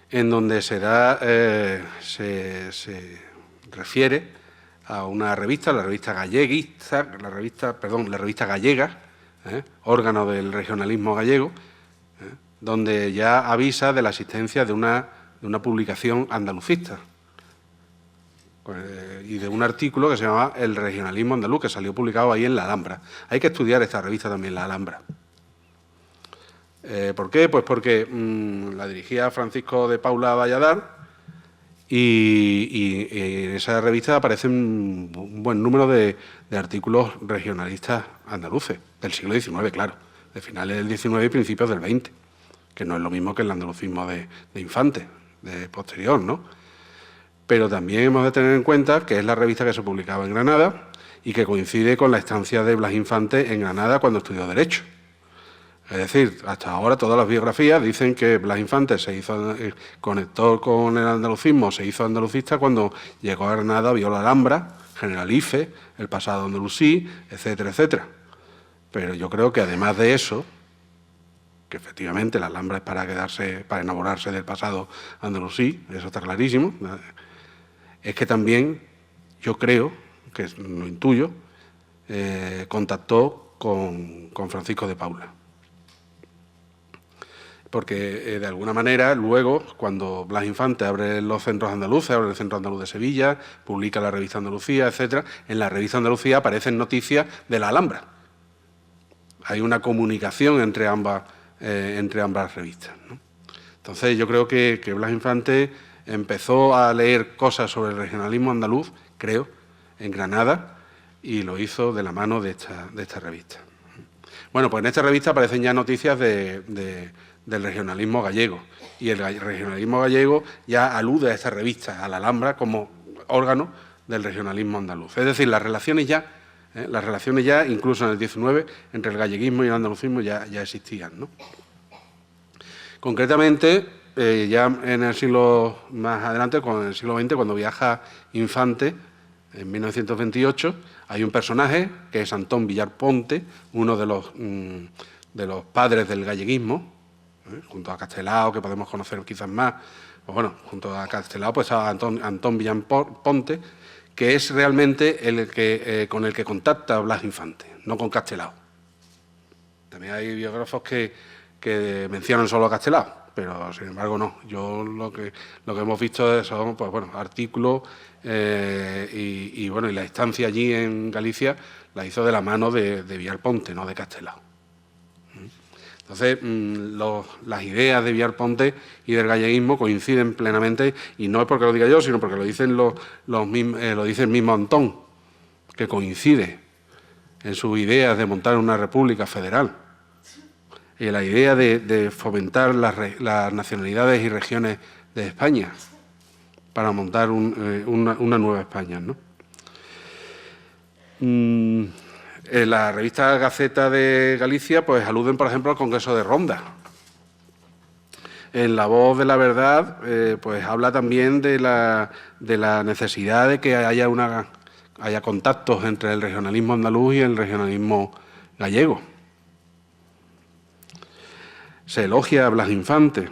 en donde se refiere a una revista, la revista Gallega, órgano del regionalismo gallego, donde ya avisa de la existencia de una publicación andalucista y de un artículo que se llamaba El regionalismo andaluz, que salió publicado ahí en La Alhambra. Hay que estudiar esta revista también, La Alhambra. ¿Por qué? Pues porque la dirigía Francisco de Paula Valladar y en esa revista aparecen un buen número de artículos regionalistas andaluces, del siglo XIX, claro, de finales del XIX y principios del XX, que no es lo mismo que el andalucismo de Infante, de posterior, ¿no? Pero también hemos de tener en cuenta que es la revista que se publicaba en Granada y que coincide con la estancia de Blas Infante en Granada cuando estudió Derecho. Es decir, hasta ahora todas las biografías dicen que Blas Infante conectó con el andalucismo, se hizo andalucista cuando llegó a Granada, vio la Alhambra, Generalife, el pasado andalusí, etcétera, etcétera. Pero yo creo que además de eso, que efectivamente la Alhambra es para enamorarse del pasado andalusí, eso está clarísimo, es que también, yo creo, que lo intuyo, contactó con Francisco de Paula. porque de alguna manera luego, cuando Blas Infante abre los centros andaluces, abre el Centro Andaluz de Sevilla, publica la revista Andalucía, etcétera, en la revista Andalucía aparecen noticias de la Alhambra. Hay una comunicación entre ambas revistas, ¿no? Entonces yo creo que Blas Infante empezó a leer cosas sobre el regionalismo andaluz, creo, en Granada, y lo hizo de la mano de esta revista. Bueno, pues en esta revista aparecen ya noticias del regionalismo gallego, y el regionalismo gallego ya alude a esta revista, a la Alhambra, como órgano del regionalismo andaluz. Es decir, las relaciones ya, incluso en el XIX, entre el galleguismo y el andalucismo ya existían, ¿no? Concretamente, ya en el siglo más adelante, en el siglo XX, cuando viaja Infante, en 1928, hay un personaje que es Antón Villar Ponte, uno de los padres del galleguismo, junto a Castelao, que podemos conocer quizás más, pues bueno, junto a Castelao pues a Antón Villar Ponte, que es realmente con el que contacta Blas Infante, no con Castelao. También hay biógrafos que mencionan solo a Castelao, pero sin embargo no. Yo lo que hemos visto son, pues bueno, artículos y la estancia allí en Galicia la hizo de la mano de Villar Ponte, no de Castelao. Entonces, las ideas de Villar Ponte y del galleguismo coinciden plenamente, y no es porque lo diga yo, sino porque lo dicen lo dice el mismo Antón, que coincide en sus ideas de montar una república federal y la idea de fomentar las nacionalidades y regiones de España para montar una nueva España, ¿no? En la revista Gaceta de Galicia pues aluden, por ejemplo, al Congreso de Ronda. En La Voz de la Verdad pues habla también de la necesidad de que haya contactos entre el regionalismo andaluz y el regionalismo gallego. Se elogia a Blas Infante.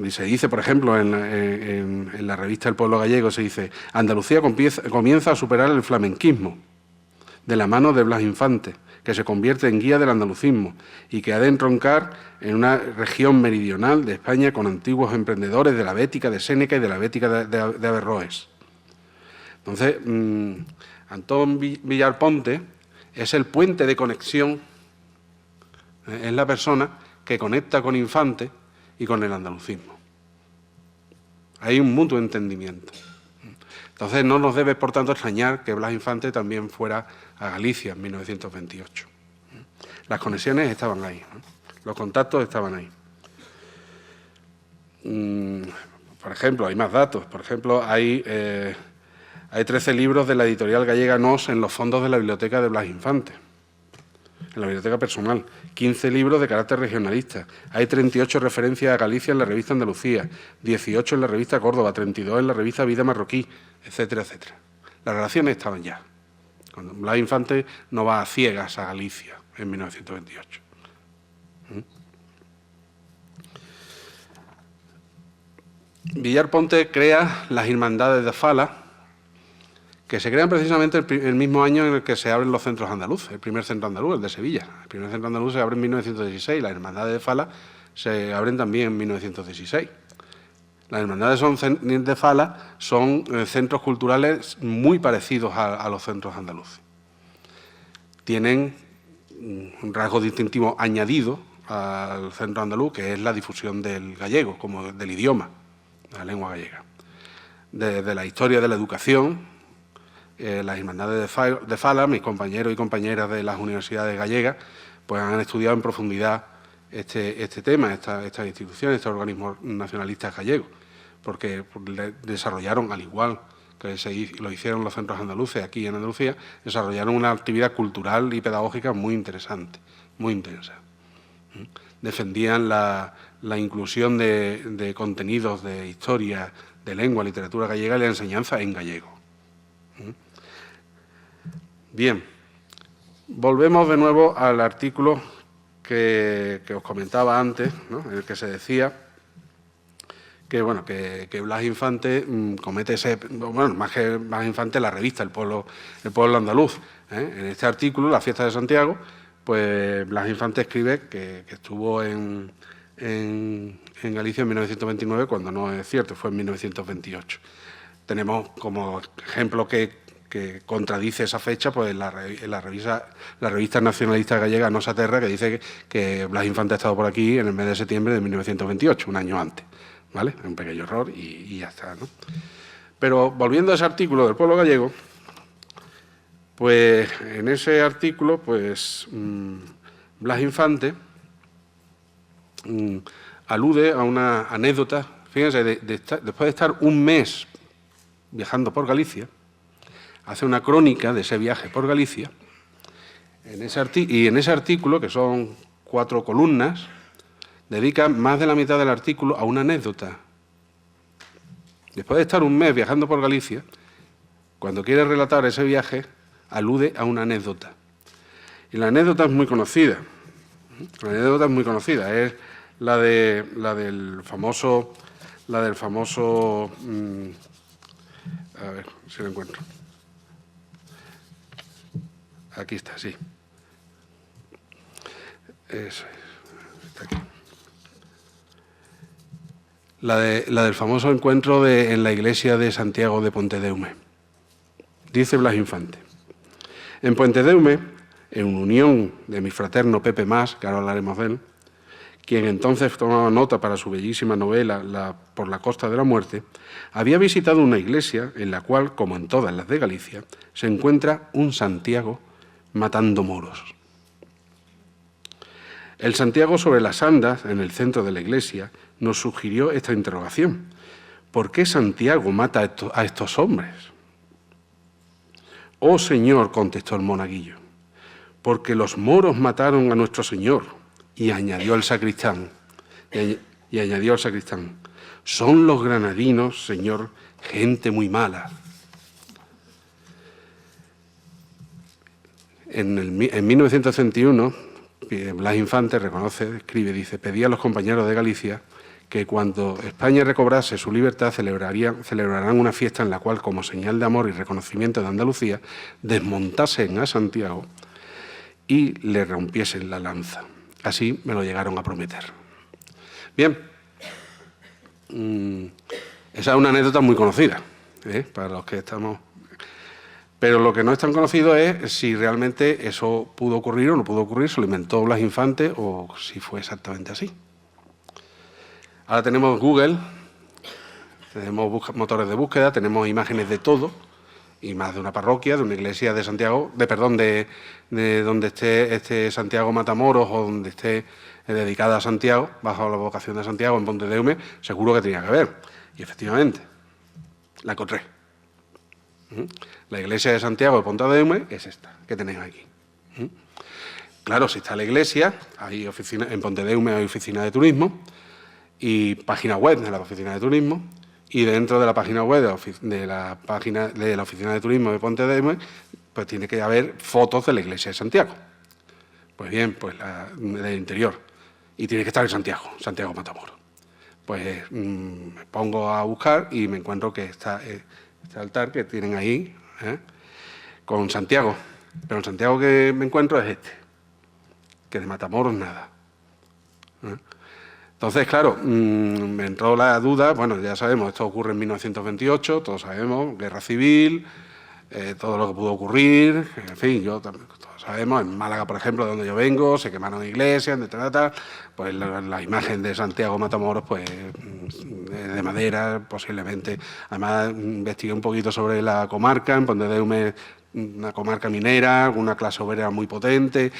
Se dice, por ejemplo, en la revista El Pueblo Gallego, se dice: Andalucía comienza a superar el flamenquismo de la mano de Blas Infante, que se convierte en guía del andalucismo y que ha de entroncar en una región meridional de España con antiguos emprendedores de la Bética de Séneca y de la Bética de Averroes. Entonces, Antón Villar Ponte es el puente de conexión, es la persona que conecta con Infante y con el andalucismo. Hay un mutuo entendimiento. Entonces no nos debe, por tanto, extrañar que Blas Infante también fuera a Galicia en 1928. Las conexiones estaban ahí, ¿no? Los contactos estaban ahí. Por ejemplo, hay más datos. Por ejemplo, hay 13 libros de la editorial gallega Nos en los fondos de la biblioteca de Blas Infante, en la biblioteca personal, 15 libros de carácter regionalista, hay 38 referencias a Galicia en la revista Andalucía, 18 en la revista Córdoba, 32 en la revista Vida Marroquí, etcétera, etcétera. Las relaciones estaban ya. Cuando Blas Infante no va a ciegas a Galicia en 1928. Villar Ponte crea las Hermandades de Fala, que se crean precisamente el mismo año en el que se abren los centros andaluces, el primer centro andaluz, el de Sevilla. El primer centro andaluz se abre en 1916, las Hermandades de Fala se abren también en 1916. Las Hermandades de Fala son centros culturales muy parecidos a los centros andaluces. Tienen un rasgo distintivo añadido al centro andaluz, que es la difusión del gallego, como del idioma, de la lengua gallega. Desde la historia de la educación, las Hermandades de Fala, mis compañeros y compañeras de las universidades gallegas, pues han estudiado en profundidad este tema, estas instituciones, estos organismos nacionalistas gallegos, porque desarrollaron, al igual que lo hicieron los centros andaluces aquí en Andalucía, desarrollaron una actividad cultural y pedagógica muy interesante, muy intensa. Defendían la inclusión de contenidos de historia, de lengua, literatura gallega y la enseñanza en gallego. Bien, volvemos de nuevo al artículo que os comentaba antes, ¿no?, en el que se decía que Blas Infante comete más que Blas Infante, la revista El Pueblo Andaluz. En este artículo, La fiesta de Santiago, pues Blas Infante escribe que estuvo en en Galicia en 1929, cuando no es cierto, fue en 1928. Tenemos como ejemplo que contradice esa fecha, pues la revista nacionalista gallega Nosa Terra, que dice que Blas Infante ha estado por aquí en el mes de septiembre de 1928, un año antes, ¿vale? Un pequeño error y ya está, ¿no? Pero volviendo a ese artículo del Pueblo Gallego, pues en ese artículo, pues Blas Infante alude a una anécdota, fíjense, después de estar un mes viajando por Galicia, hace una crónica de ese viaje por Galicia, y en ese artículo, que son 4 columnas, dedica más de la mitad del artículo a una anécdota. Después de estar un mes viajando por Galicia, cuando quiere relatar ese viaje, alude a una anécdota. Y la anécdota es muy conocida. La anécdota es muy conocida. Es la del famoso... a ver si lo encuentro. Aquí está, sí. Eso es. Está aquí. La del famoso encuentro en la iglesia de Santiago de Pontedeume. Dice Blas Infante: en Pontedeume, en unión de mi fraterno Pepe Mas, que ahora hablaremos de él, quien entonces tomaba nota para su bellísima novela Por la costa de la muerte, había visitado una iglesia en la cual, como en todas las de Galicia, se encuentra un Santiago matando moros. El Santiago sobre las andas, en el centro de la iglesia, nos sugirió esta interrogación: ¿por qué Santiago mata a estos hombres? Oh Señor, contestó el monaguillo, porque los moros mataron a nuestro Señor. Y añadió el sacristán, son los granadinos, Señor, gente muy mala. En 1961, Blas Infante escribe, dice: pedí a los compañeros de Galicia que cuando España recobrase su libertad celebrarán una fiesta en la cual, como señal de amor y reconocimiento de Andalucía, desmontasen a Santiago y le rompiesen la lanza. Así me lo llegaron a prometer. Bien, esa es una anécdota muy conocida, para los que estamos... Pero lo que no es tan conocido es si realmente eso pudo ocurrir o no pudo ocurrir, se lo inventó Blas Infante o si fue exactamente así. Ahora tenemos Google, tenemos motores de búsqueda, tenemos imágenes de todo, y más de una parroquia, de una iglesia de Santiago, de donde esté este Santiago Matamoros o donde esté dedicada a Santiago, bajo la vocación de Santiago en Pontedeume, seguro que tenía que haber. Y efectivamente, la encontré. La iglesia de Santiago de Pontedeume es esta, que tenéis aquí. Claro, si está la iglesia, hay oficina, en Pontedeume hay oficina de turismo y página web de la oficina de turismo. Y dentro de la página web de la Oficina de Turismo de Pontedeume, pues tiene que haber fotos de la iglesia de Santiago. Pues bien, pues del interior. Y tiene que estar en Santiago Matamoros. Pues me pongo a buscar y me encuentro que está este altar que tienen ahí, con Santiago. Pero el Santiago que me encuentro es este, que de Matamoros nada. Entonces, claro, me entró la duda, bueno, ya sabemos, esto ocurre en 1928, todos sabemos, guerra civil, todo lo que pudo ocurrir, en fin, todos sabemos, en Málaga, por ejemplo, de donde yo vengo, se quemaron iglesias, pues la imagen de Santiago Matamoros, pues de madera, posiblemente. Además, investigué un poquito sobre la comarca, en Pontedeume, una comarca minera, una clase obrera muy potente,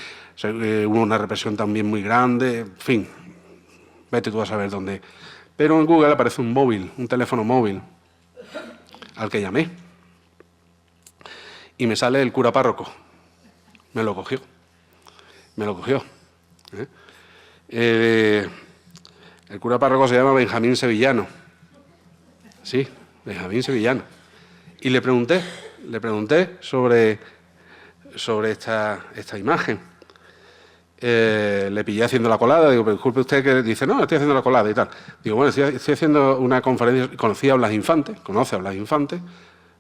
hubo una represión también muy grande, en fin. Vete tú a saber dónde. Pero en Google aparece un teléfono móvil, al que llamé. Y me sale el cura párroco. Me lo cogió. El cura párroco se llama Benjamín Sevillano. Sí, Benjamín Sevillano. Y le pregunté sobre esta imagen. Le pillé haciendo la colada, digo, pero disculpe usted, que dice, no, estoy haciendo la colada y tal. Digo, bueno, estoy haciendo una conferencia, conoce a Blas Infante,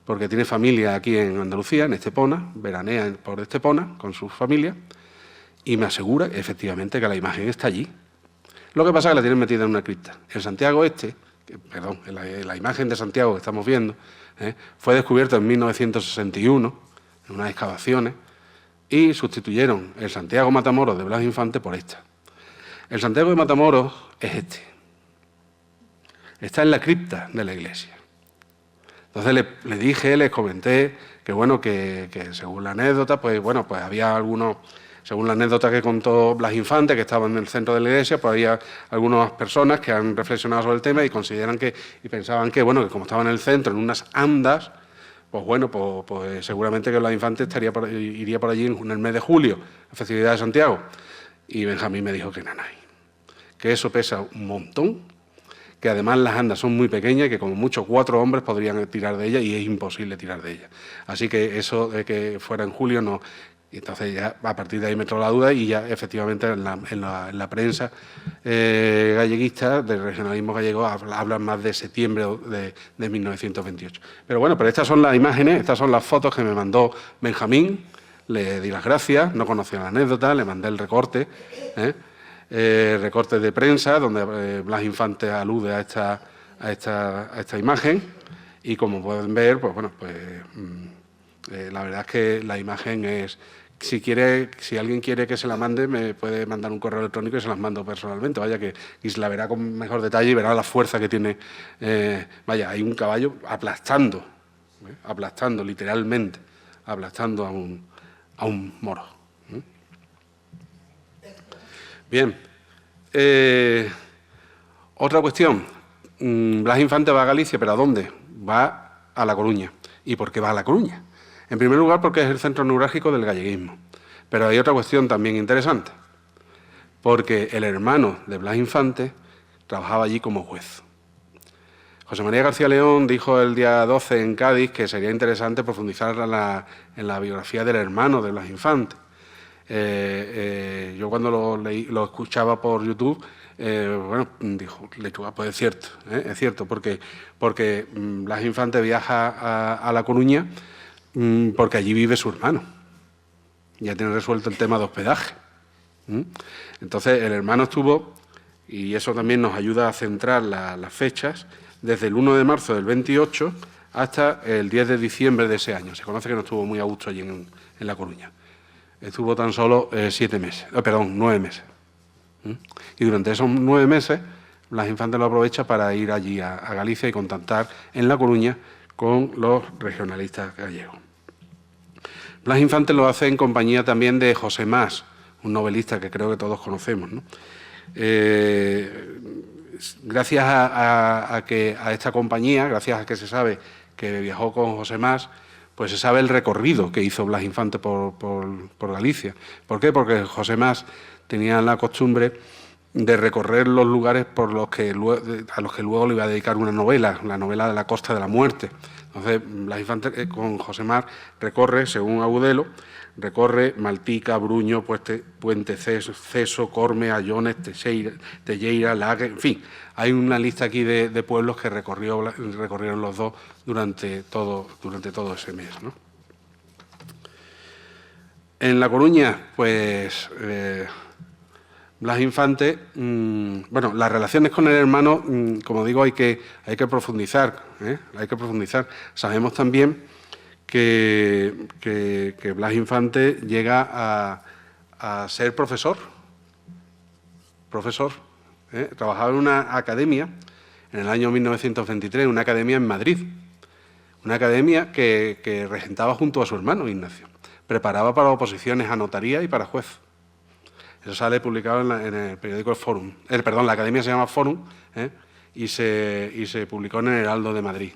porque tiene familia aquí en Andalucía, en Estepona, veranea por Estepona con su familia, y me asegura efectivamente que la imagen está allí. Lo que pasa es que la tienen metida en una cripta. El Santiago perdón, la imagen de Santiago que estamos viendo, fue descubierto en 1961 en unas excavaciones y sustituyeron el Santiago Matamoros de Blas Infante por esta. El Santiago de Matamoros es este. Está en la cripta de la iglesia. Entonces les comenté que bueno, que según la anécdota, pues bueno, pues había algunos, según la anécdota que contó Blas Infante, que estaba en el centro de la iglesia, pues había algunas personas que han reflexionado sobre el tema y consideran y pensaban que bueno, que como estaba en el centro, en unas andas, pues bueno, pues seguramente que Blas Infante iría por allí en el mes de julio, la festividad de Santiago. Y Benjamín me dijo que nanay, que eso pesa un montón, que además las andas son muy pequeñas y que como mucho 4 hombres podrían tirar de ellas y es imposible tirar de ellas. Así que eso de que fuera en julio no. Y entonces ya a partir de ahí me entró la duda y ya efectivamente en la prensa galleguista del regionalismo gallego hablan más de septiembre de 1928. Pero bueno, pero estas son las imágenes, estas son las fotos que me mandó Benjamín, le di las gracias, no conocía la anécdota, le mandé el recorte, recortes de prensa donde Blas Infante alude a esta imagen y como pueden ver, pues bueno, pues la verdad es que la imagen es, si alguien quiere que se la mande, me puede mandar un correo electrónico y se las mando personalmente, vaya que y se la verá con mejor detalle y verá la fuerza que tiene, vaya, hay un caballo aplastando literalmente, aplastando a un moro. Bien, otra cuestión, Blas Infante va a Galicia, ¿pero a dónde? Va a La Coruña. ¿Y por qué va a La Coruña? En primer lugar, porque es el centro neurálgico del galleguismo. Pero hay otra cuestión también interesante, porque el hermano de Blas Infante trabajaba allí como juez. José María García León dijo el día 12 en Cádiz que sería interesante profundizar en la biografía del hermano de Blas Infante. Yo cuando lo escuchaba por YouTube, bueno, dijo, lechuga, pues es cierto, porque Blas Infante viaja a La Coruña porque allí vive su hermano. Ya tiene resuelto el tema de hospedaje. Entonces el hermano estuvo, y eso también nos ayuda a centrar las fechas, desde el 1 de marzo del 28 hasta el 10 de diciembre de ese año. Se conoce que no estuvo muy a gusto allí en La Coruña. Estuvo tan solo 9 meses. Y durante esos 9 meses, Blas Infante lo aprovecha para ir allí a Galicia y contactar en La Coruña con los regionalistas gallegos. Blas Infante lo hace en compañía también de José Mas, un novelista que creo que todos conocemos, ¿no? Gracias a esta compañía, gracias a que se sabe que viajó con José Mas, pues se sabe el recorrido que hizo Blas Infante por Galicia. ¿Por qué? Porque José Mas tenía la costumbre de recorrer los lugares a los que luego le iba a dedicar una novela, la novela de La Costa de la Muerte. Entonces, Blas Infante con José Mas recorre, según Agudelo, recorre Maltica, Bruño, Puente Ceso, Corme, Ayones, Telleira, Lague, en fin. Hay una lista aquí de pueblos que recorrieron los dos durante todo ese mes, ¿no? En La Coruña, pues, Blas Infante, bueno, las relaciones con el hermano, como digo, hay que profundizar, hay que profundizar. Sabemos también que Blas Infante llega a ser profesor. Trabajaba en una academia en el año 1923, una academia en Madrid, una academia que regentaba junto a su hermano Ignacio. Preparaba para oposiciones a notaría y para juez. Eso sale publicado en el periódico El Fórum. La academia se llama Fórum, y se publicó en el Heraldo de Madrid.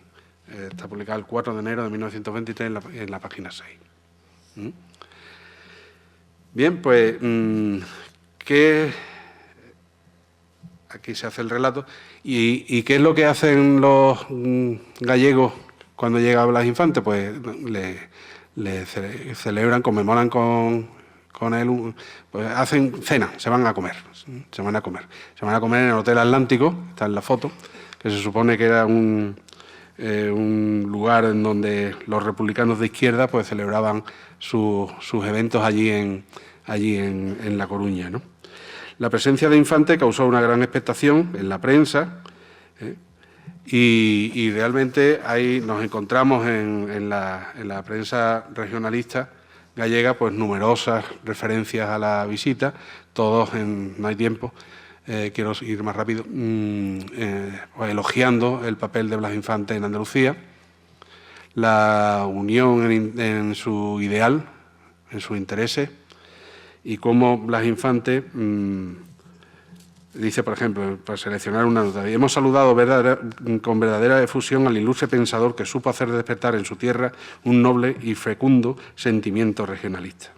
Está publicado el 4 de enero de 1923 en la página 6. Bien, pues, aquí se hace el relato. ¿Y qué es lo que hacen los gallegos cuando llega Blas Infante? Pues le celebran, conmemoran con él, pues hacen cena, se van a comer en el Hotel Atlántico, está en la foto, que se supone que era un lugar en donde los republicanos de izquierda pues celebraban sus eventos allí en La Coruña, ¿no? La presencia de Infante causó una gran expectación en la prensa, y realmente ahí nos encontramos en la prensa regionalista gallega pues numerosas referencias a la visita, todos no hay tiempo, quiero ir más rápido, pues elogiando el papel de Blas Infante en Andalucía, la unión en su ideal, en sus intereses, y cómo Blas Infante dice, por ejemplo, para seleccionar una nota: hemos saludado con verdadera efusión al ilustre pensador que supo hacer despertar en su tierra un noble y fecundo sentimiento regionalista.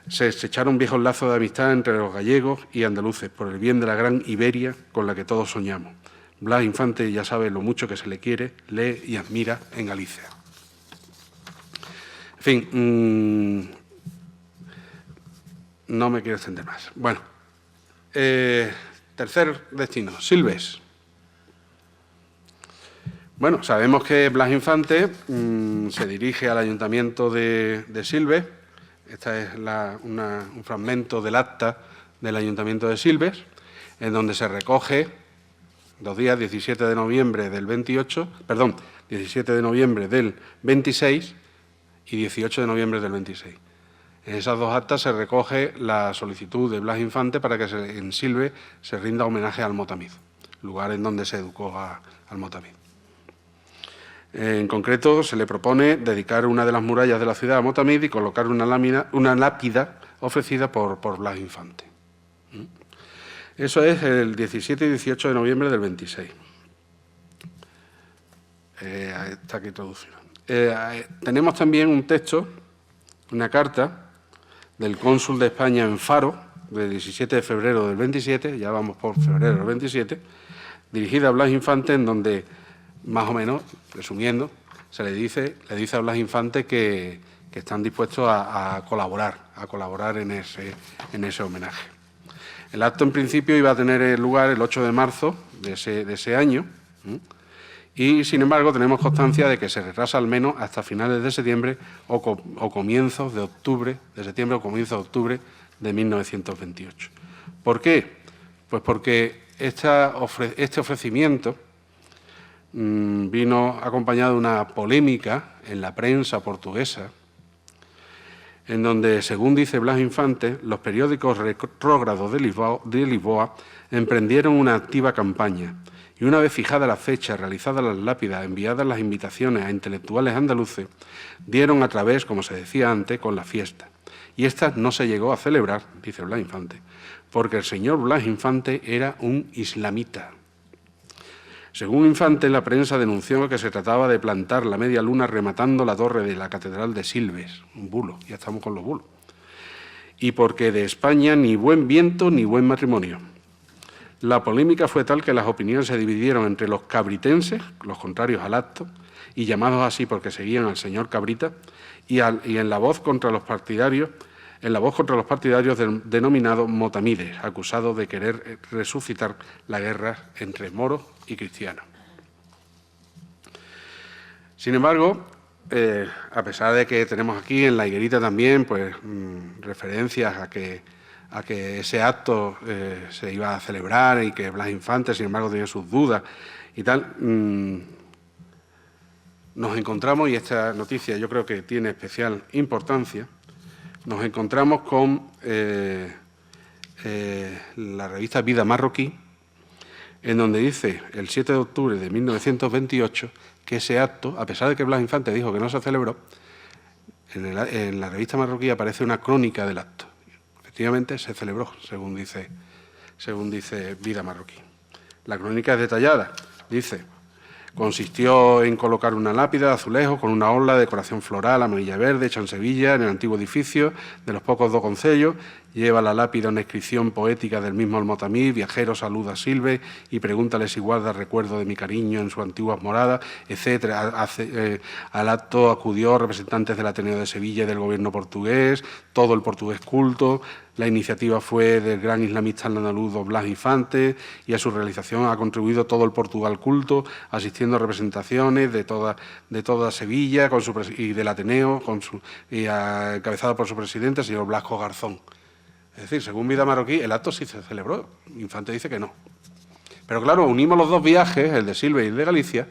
Se estrecharon viejos lazos de amistad entre los gallegos y andaluces por el bien de la gran Iberia con la que todos soñamos. Blas Infante ya sabe lo mucho que se le quiere, lee y admira en Galicia. En fin, no me quiero extender más. Bueno, tercer destino, Silves. Bueno, sabemos que Blas Infante se dirige al ayuntamiento de Silves. Este es un fragmento del acta del ayuntamiento de Silves, en donde se recoge los días 17 de noviembre del 17 de noviembre del 26 y 18 de noviembre del 26. En esas dos actas se recoge la solicitud de Blas Infante para que en Silves se rinda homenaje al Motamid, lugar en donde se educó al Motamid. En concreto, se le propone dedicar una de las murallas de la ciudad a Motamid y colocar una lápida ofrecida por Blas Infante. Eso es el 17 y 18 de noviembre del 26. Está aquí traducido. Tenemos también un texto, una carta del cónsul de España en Faro, del 17 de febrero del 27, ya vamos por febrero del 27, dirigida a Blas Infante, en donde, más o menos, resumiendo, le dice a Blas Infante que están dispuestos a colaborar en ese homenaje. El acto, en principio, iba a tener lugar el 8 de marzo de ese año, y, sin embargo, tenemos constancia de que se retrasa al menos hasta finales de septiembre o comienzos de octubre, de 1928. ¿Por qué? Pues porque este ofrecimiento vino acompañado de una polémica en la prensa portuguesa, en donde, según dice Blas Infante, los periódicos retrógrados de Lisboa emprendieron una activa campaña, y una vez fijada la fecha, realizadas las lápidas, enviadas las invitaciones a intelectuales andaluces, dieron a través, como se decía antes, con la fiesta. Y esta no se llegó a celebrar, dice Blas Infante, porque el señor Blas Infante era un islamita. Según Infante, la prensa denunció que se trataba de plantar la media luna rematando la torre de la Catedral de Silves, un bulo, ya estamos con los bulos, y porque de España ni buen viento ni buen matrimonio. La polémica fue tal que las opiniones se dividieron entre los cabritenses, los contrarios al acto, y llamados así porque seguían al señor Cabrita, y en la voz contra los partidarios denominados motamides, acusados de querer resucitar la guerra entre moros y cristianos. Sin embargo, a pesar de que tenemos aquí en la higuerita también pues referencias a que ese acto se iba a celebrar y que Blas Infante, sin embargo, tenía sus dudas y tal, nos encontramos, y esta noticia yo creo que tiene especial importancia, nos encontramos con la revista Vida Marroquí, en donde dice el 7 de octubre de 1928 que ese acto, a pesar de que Blas Infante dijo que no se celebró, en la revista marroquí aparece una crónica del acto. Efectivamente se celebró, según dice Vida Marroquí. La crónica es detallada, dice: consistió en colocar una lápida de azulejo con una orla de decoración floral amarilla verde hecha en Sevilla, en el antiguo edificio de los pocos dos concellos. Lleva la lápida una inscripción poética del mismo Almotamid: viajero, saluda a Silves y pregúntale si guarda recuerdo de mi cariño en sus antiguas moradas, etcétera. Al acto acudió representantes del Ateneo de Sevilla y del gobierno portugués, todo el portugués culto. La iniciativa fue del gran islamista andaluz Blas Infante, y a su realización ha contribuido todo el Portugal culto, asistiendo a representaciones de toda Sevilla y del Ateneo, encabezado por su presidente, el señor Blasco Garzón. Es decir, según Vida Marroquí, el acto sí se celebró. Infante dice que no. Pero claro, unimos los dos viajes, el de Silves y el de Galicia,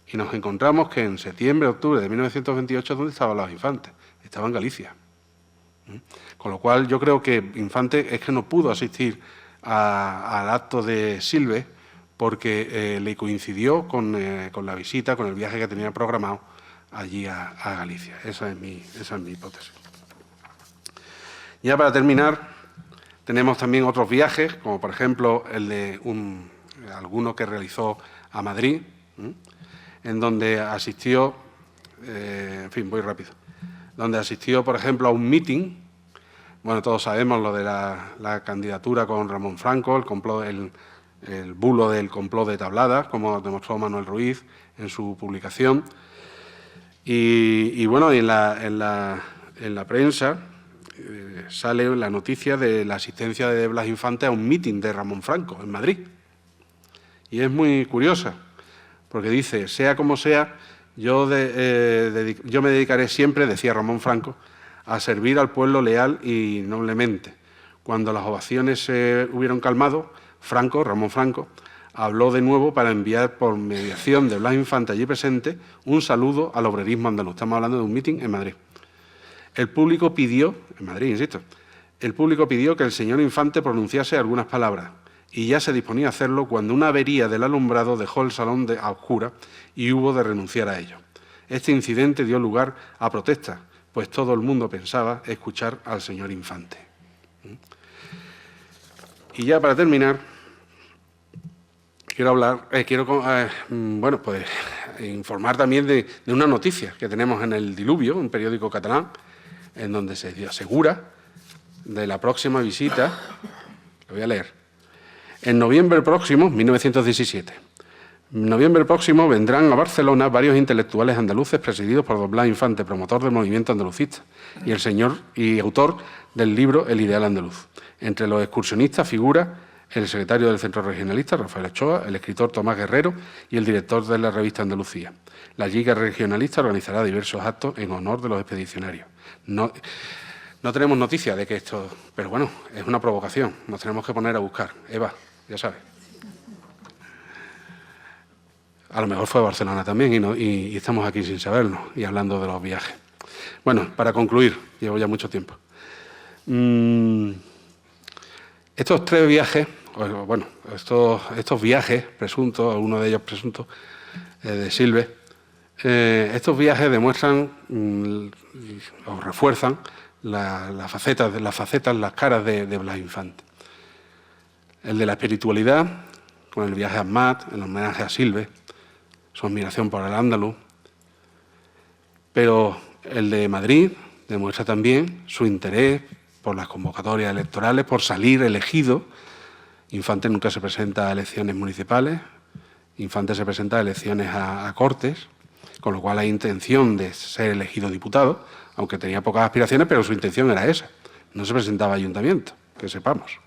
y nos encontramos que en septiembre, octubre de 1928 es donde estaban los infantes. Estaban en Galicia. Con lo cual yo creo que Infante es que no pudo asistir al acto de Silves porque le coincidió con la visita, con el viaje que tenía programado allí a Galicia. Esa es mi hipótesis. Ya para terminar, tenemos también otros viajes, como por ejemplo el de alguno que realizó a Madrid, en donde asistió, en fin, voy rápido, donde asistió, por ejemplo, a un meeting. Bueno, todos sabemos lo de la candidatura con Ramón Franco, el bulo del complot de Tablada, como demostró Manuel Ruiz en su publicación. Y bueno, en la prensa sale la noticia de la asistencia de Blas Infante a un meeting de Ramón Franco en Madrid. Y es muy curiosa, porque dice, sea como sea, yo me dedicaré siempre, decía Ramón Franco, a servir al pueblo leal y noblemente. Cuando las ovaciones se hubieron calmado, Ramón Franco, habló de nuevo para enviar por mediación de Blas Infante allí presente un saludo al obrerismo andaluz. Estamos hablando de un mitin en Madrid. El público pidió, en Madrid, insisto, el público pidió que el señor Infante pronunciase algunas palabras y ya se disponía a hacerlo cuando una avería del alumbrado dejó el salón a oscuras y hubo de renunciar a ello. Este incidente dio lugar a protestas, pues todo el mundo pensaba escuchar al señor Infante. Y ya para terminar, quiero informar también de una noticia que tenemos en El Diluvio, un periódico catalán, en donde se asegura de la próxima visita, lo voy a leer, en noviembre próximo, 1917, en noviembre próximo vendrán a Barcelona varios intelectuales andaluces presididos por don Blas Infante, promotor del movimiento andalucista y autor del libro El ideal andaluz. Entre los excursionistas figura el secretario del Centro Regionalista, Rafael Ochoa, el escritor Tomás Guerrero y el director de la revista Andalucía. La Liga Regionalista organizará diversos actos en honor de los expedicionarios. No tenemos noticia de que esto... Pero bueno, es una provocación. Nos tenemos que poner a buscar. Eva, ya sabes. A lo mejor fue a Barcelona también y estamos aquí sin saberlo y hablando de los viajes. Bueno, para concluir, llevo ya mucho tiempo. Estos tres viajes, bueno, estos viajes presuntos, algunos de ellos presuntos, de Silves, estos viajes demuestran o refuerzan las facetas, las caras de Blas Infante. El de la espiritualidad, con el viaje a Amat, el homenaje a Silves, su admiración por el andaluz. Pero el de Madrid demuestra también su interés por las convocatorias electorales, por salir elegido. Infante nunca se presenta a elecciones municipales, Infante se presenta a elecciones a Cortes, con lo cual hay intención de ser elegido diputado, aunque tenía pocas aspiraciones, pero su intención era esa. No se presentaba a ayuntamiento, que sepamos.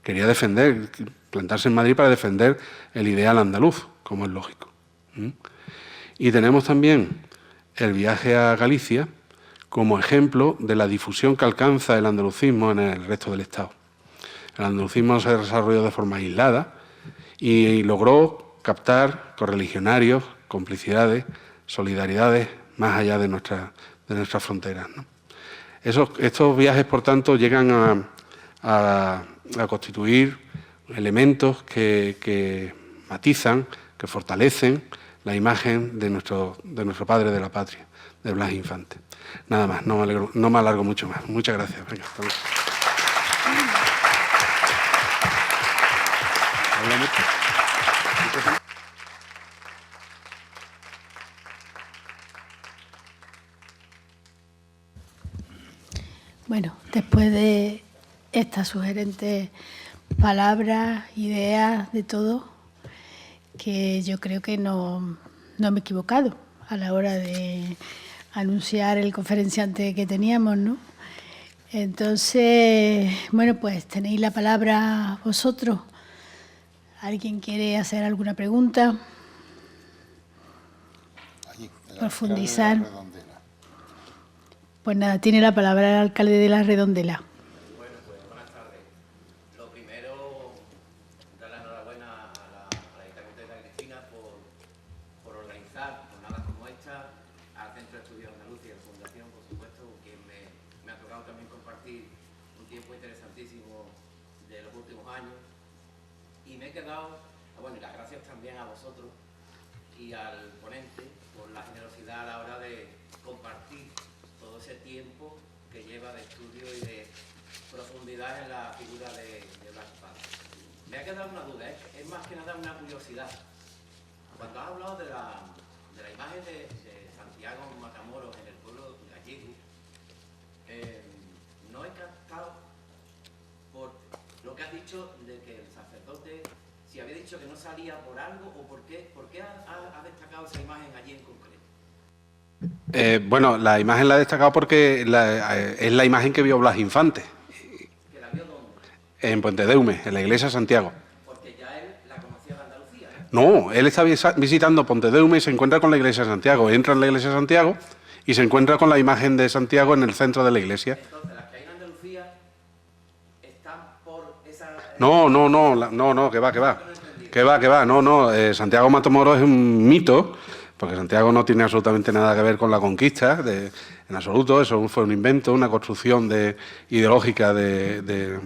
Quería plantarse en Madrid para defender el ideal andaluz, como es lógico. Y tenemos también el viaje a Galicia como ejemplo de la difusión que alcanza el andalucismo en el resto del Estado. El andalucismo se desarrolló de forma aislada y logró captar correligionarios, complicidades, solidaridades más allá de nuestras fronteras, ¿no? Estos viajes, por tanto, llegan a constituir elementos que matizan, que fortalecen la imagen de nuestro padre de la patria, de Blas Infante. Nada más, no me alargo mucho más. Muchas gracias. Venga, hasta luego. Bueno, después de estas sugerentes palabras, ideas, de todo, que yo creo que no me he equivocado a la hora de anunciar el conferenciante que teníamos, ¿no? Entonces, bueno, pues tenéis la palabra vosotros. ¿Alguien quiere hacer alguna pregunta? Profundizar. Pues nada, tiene la palabra el alcalde de La Redondela. tiempo interesantísimo de los últimos años y me he quedado, bueno, y las gracias también a vosotros y al ponente por la generosidad a la hora de compartir todo ese tiempo que lleva de estudio y de profundidad en la figura de Blas Infante. Me ha quedado una duda, es más que nada una curiosidad. Cuando has hablado de la imagen de Santiago Matamoros en el pueblo gallego, no he captado por lo que has dicho de que el sacerdote, si había dicho que no salía por algo o por qué ha destacado esa imagen allí en concreto. Bueno, la imagen la he destacado porque es la imagen que vio Blas Infante. ¿Que la vio dónde? En Pontedeume, en la iglesia de Santiago. Porque ya él la conocía de Andalucía, ¿eh? No, él está visitando Pontedeume y se encuentra con la iglesia de Santiago. Entra en la iglesia de Santiago y se encuentra con la imagen de Santiago en el centro de la iglesia. Entonces, las que hay en Andalucía están por esa... No, que va. No. Santiago Matamoros es un mito, porque Santiago no tiene absolutamente nada que ver con la conquista, en absoluto. Eso fue un invento, una construcción ideológica del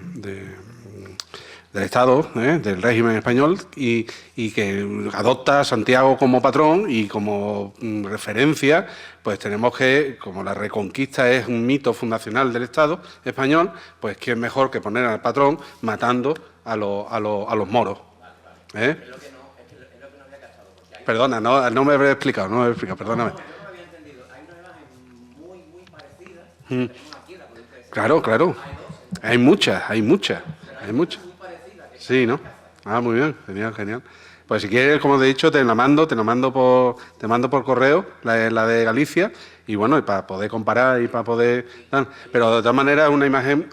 Estado, del régimen español, y que adopta a Santiago como patrón y como referencia. Pues tenemos que, como la reconquista es un mito fundacional del Estado español, pues quién mejor que poner al patrón matando a los moros. Es lo que no había captado. Porque hay... Perdona, no me habré explicado, perdóname. No, yo no lo había entendido. Hay una imagen muy parecida. Tenemos aquí la provincia de Sevilla. Claro. Hay muchas. Muy parecida. Que Sí, ¿no? Ah, muy bien, genial. Pues si quieres, como te he dicho, te la mando por correo, la de Galicia, y bueno, y para poder comparar y para poder... Pero de todas maneras es una imagen,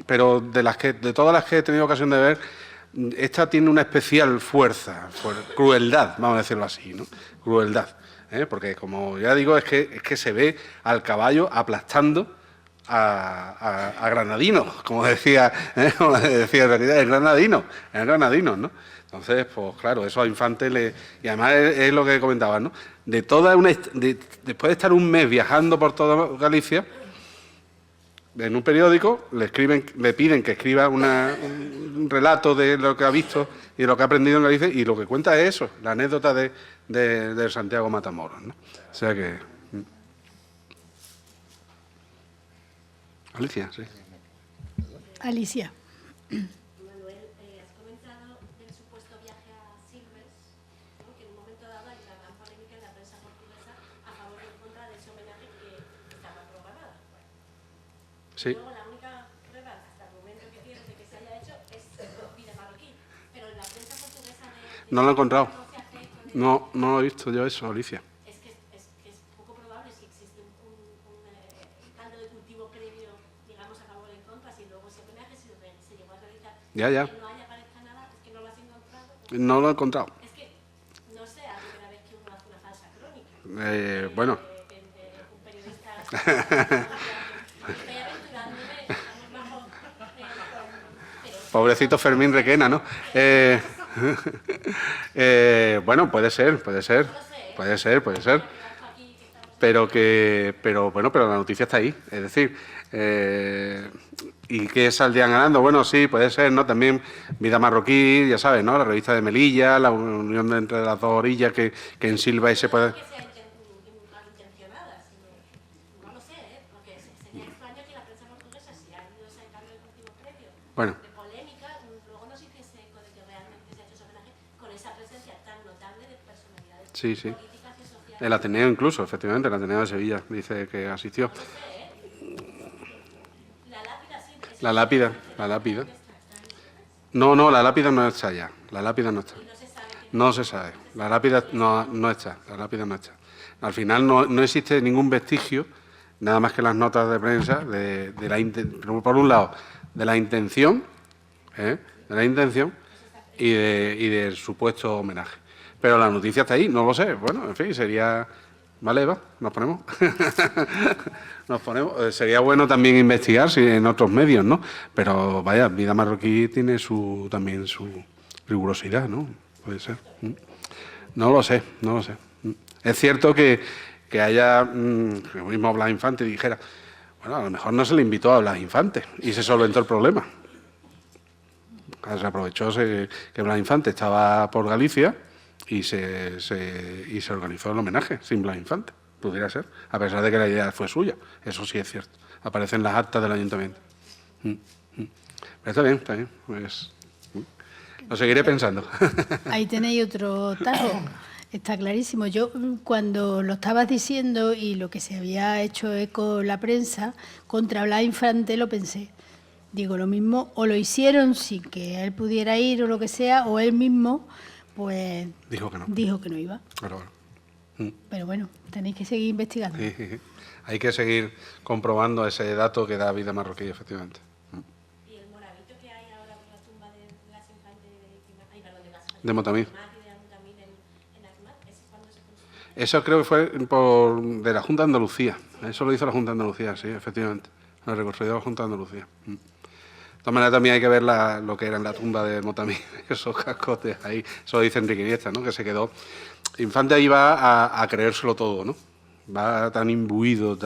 pero de todas las que he tenido ocasión de ver, esta tiene una especial fuerza, crueldad, vamos a decirlo así, ¿no? Crueldad, porque como ya digo, es que se ve al caballo aplastando a granadinos, como decía en realidad, es granadino, ¿no? Entonces, pues claro, eso a Infante y además es lo que comentabas, ¿no? Después de estar un mes viajando por toda Galicia, en un periódico le piden que escriba un relato de lo que ha visto y de lo que ha aprendido en Galicia, y lo que cuenta es eso, la anécdota de Santiago Matamoros, ¿no? O sea que... Alicia, sí. Alicia. Manuel, has comentado del supuesto viaje a Silves, ¿no? Que en un momento dado hay una gran polémica en la prensa portuguesa a favor y en contra de ese homenaje que estaba programado. Sí. Luego la única prueba hasta el momento que tienes de que se haya hecho es vida marroquí, pero en la prensa portuguesa No lo he encontrado. no se hace eco de... No lo he visto yo eso, Alicia. Es que es poco probable si existe un caldo de cultivo previo, digamos, a favor o en contra, si luego ese homenaje se llegó a realizar. Ya. Que no haya aparezca nada, es que no lo has encontrado. No lo he encontrado. Es que no sé, a la primera vez que uno hace una falsa crónica. Bueno. Un periodista. Estoy aventurándome, estamos bajo. Pobrecito Fermín Requena, ¿no? Bueno, puede ser. Pero la noticia está ahí. Es decir, ¿y qué saldrían ganando? Bueno, sí, puede ser, ¿no? También Vida Marroquí, ya sabes, ¿no? La revista de Melilla, la unión entre las dos orillas que en Silva y se puede... Que sea malintencionada, sino, no lo sé, porque sería extraño que la prensa portuguesa, si ha habido ese cambio de cultivo previo, Bueno. de polémica, luego no se hiciese eco de que realmente se ha hecho ese homenaje con esa presencia tan notable de personalidades políticas y sociales. El Ateneo incluso, efectivamente, el Ateneo de Sevilla dice que asistió. La lápida sí. La lápida. No, la lápida no está ya. La lápida no está. No se sabe. La lápida no está. Al final no existe ningún vestigio, nada más que las notas de prensa, por un lado, de la intención, y del supuesto homenaje. Pero la noticia está ahí, no lo sé. Bueno, en fin, sería... ¿Vale, Eva? ¿Nos ponemos? Sería bueno también investigar en otros medios, ¿no? Pero vaya, Vida Marroquí tiene también su rigurosidad, ¿no? Puede ser. No lo sé. Es cierto que haya, que mismo Blas Infante dijera, Bueno, a lo mejor no se le invitó a Blas Infante y se solventó el problema. Se aprovechó que Blas Infante estaba por Galicia y se organizó el homenaje sin Blas Infante. Pudiera ser, a pesar de que la idea fue suya. Eso sí es cierto. Aparece en las actas del ayuntamiento. Pero está bien, está bien. Pues, lo seguiré pensando. Ahí tenéis otro tajo. Está clarísimo. Yo, cuando lo estabas diciendo y lo que se había hecho eco en la prensa contra Blas Infante, lo pensé. Digo, lo mismo, o lo hicieron sin que él pudiera ir o lo que sea, o él mismo, pues... Dijo que no. Dijo que no iba. Claro. Pero bueno, tenéis que seguir investigando. Sí. Hay que seguir comprobando ese dato que da Vida Marroquí, efectivamente. ¿Y el moravito que hay ahora por la tumba de Blas Infante De Motamí? en Azmat, ¿ese cuándo se construyó? Eso creo que fue de la Junta de Andalucía. Eso lo hizo la Junta de Andalucía, sí, efectivamente. Lo reconstruyó la Junta de Andalucía. De todas maneras, también hay que ver lo que era en la tumba de Motamí, esos cascotes ahí. Eso lo dice Enrique Iniesta, ¿no? Que se quedó. Infante ahí va a creérselo todo, ¿no? Va tan imbuido,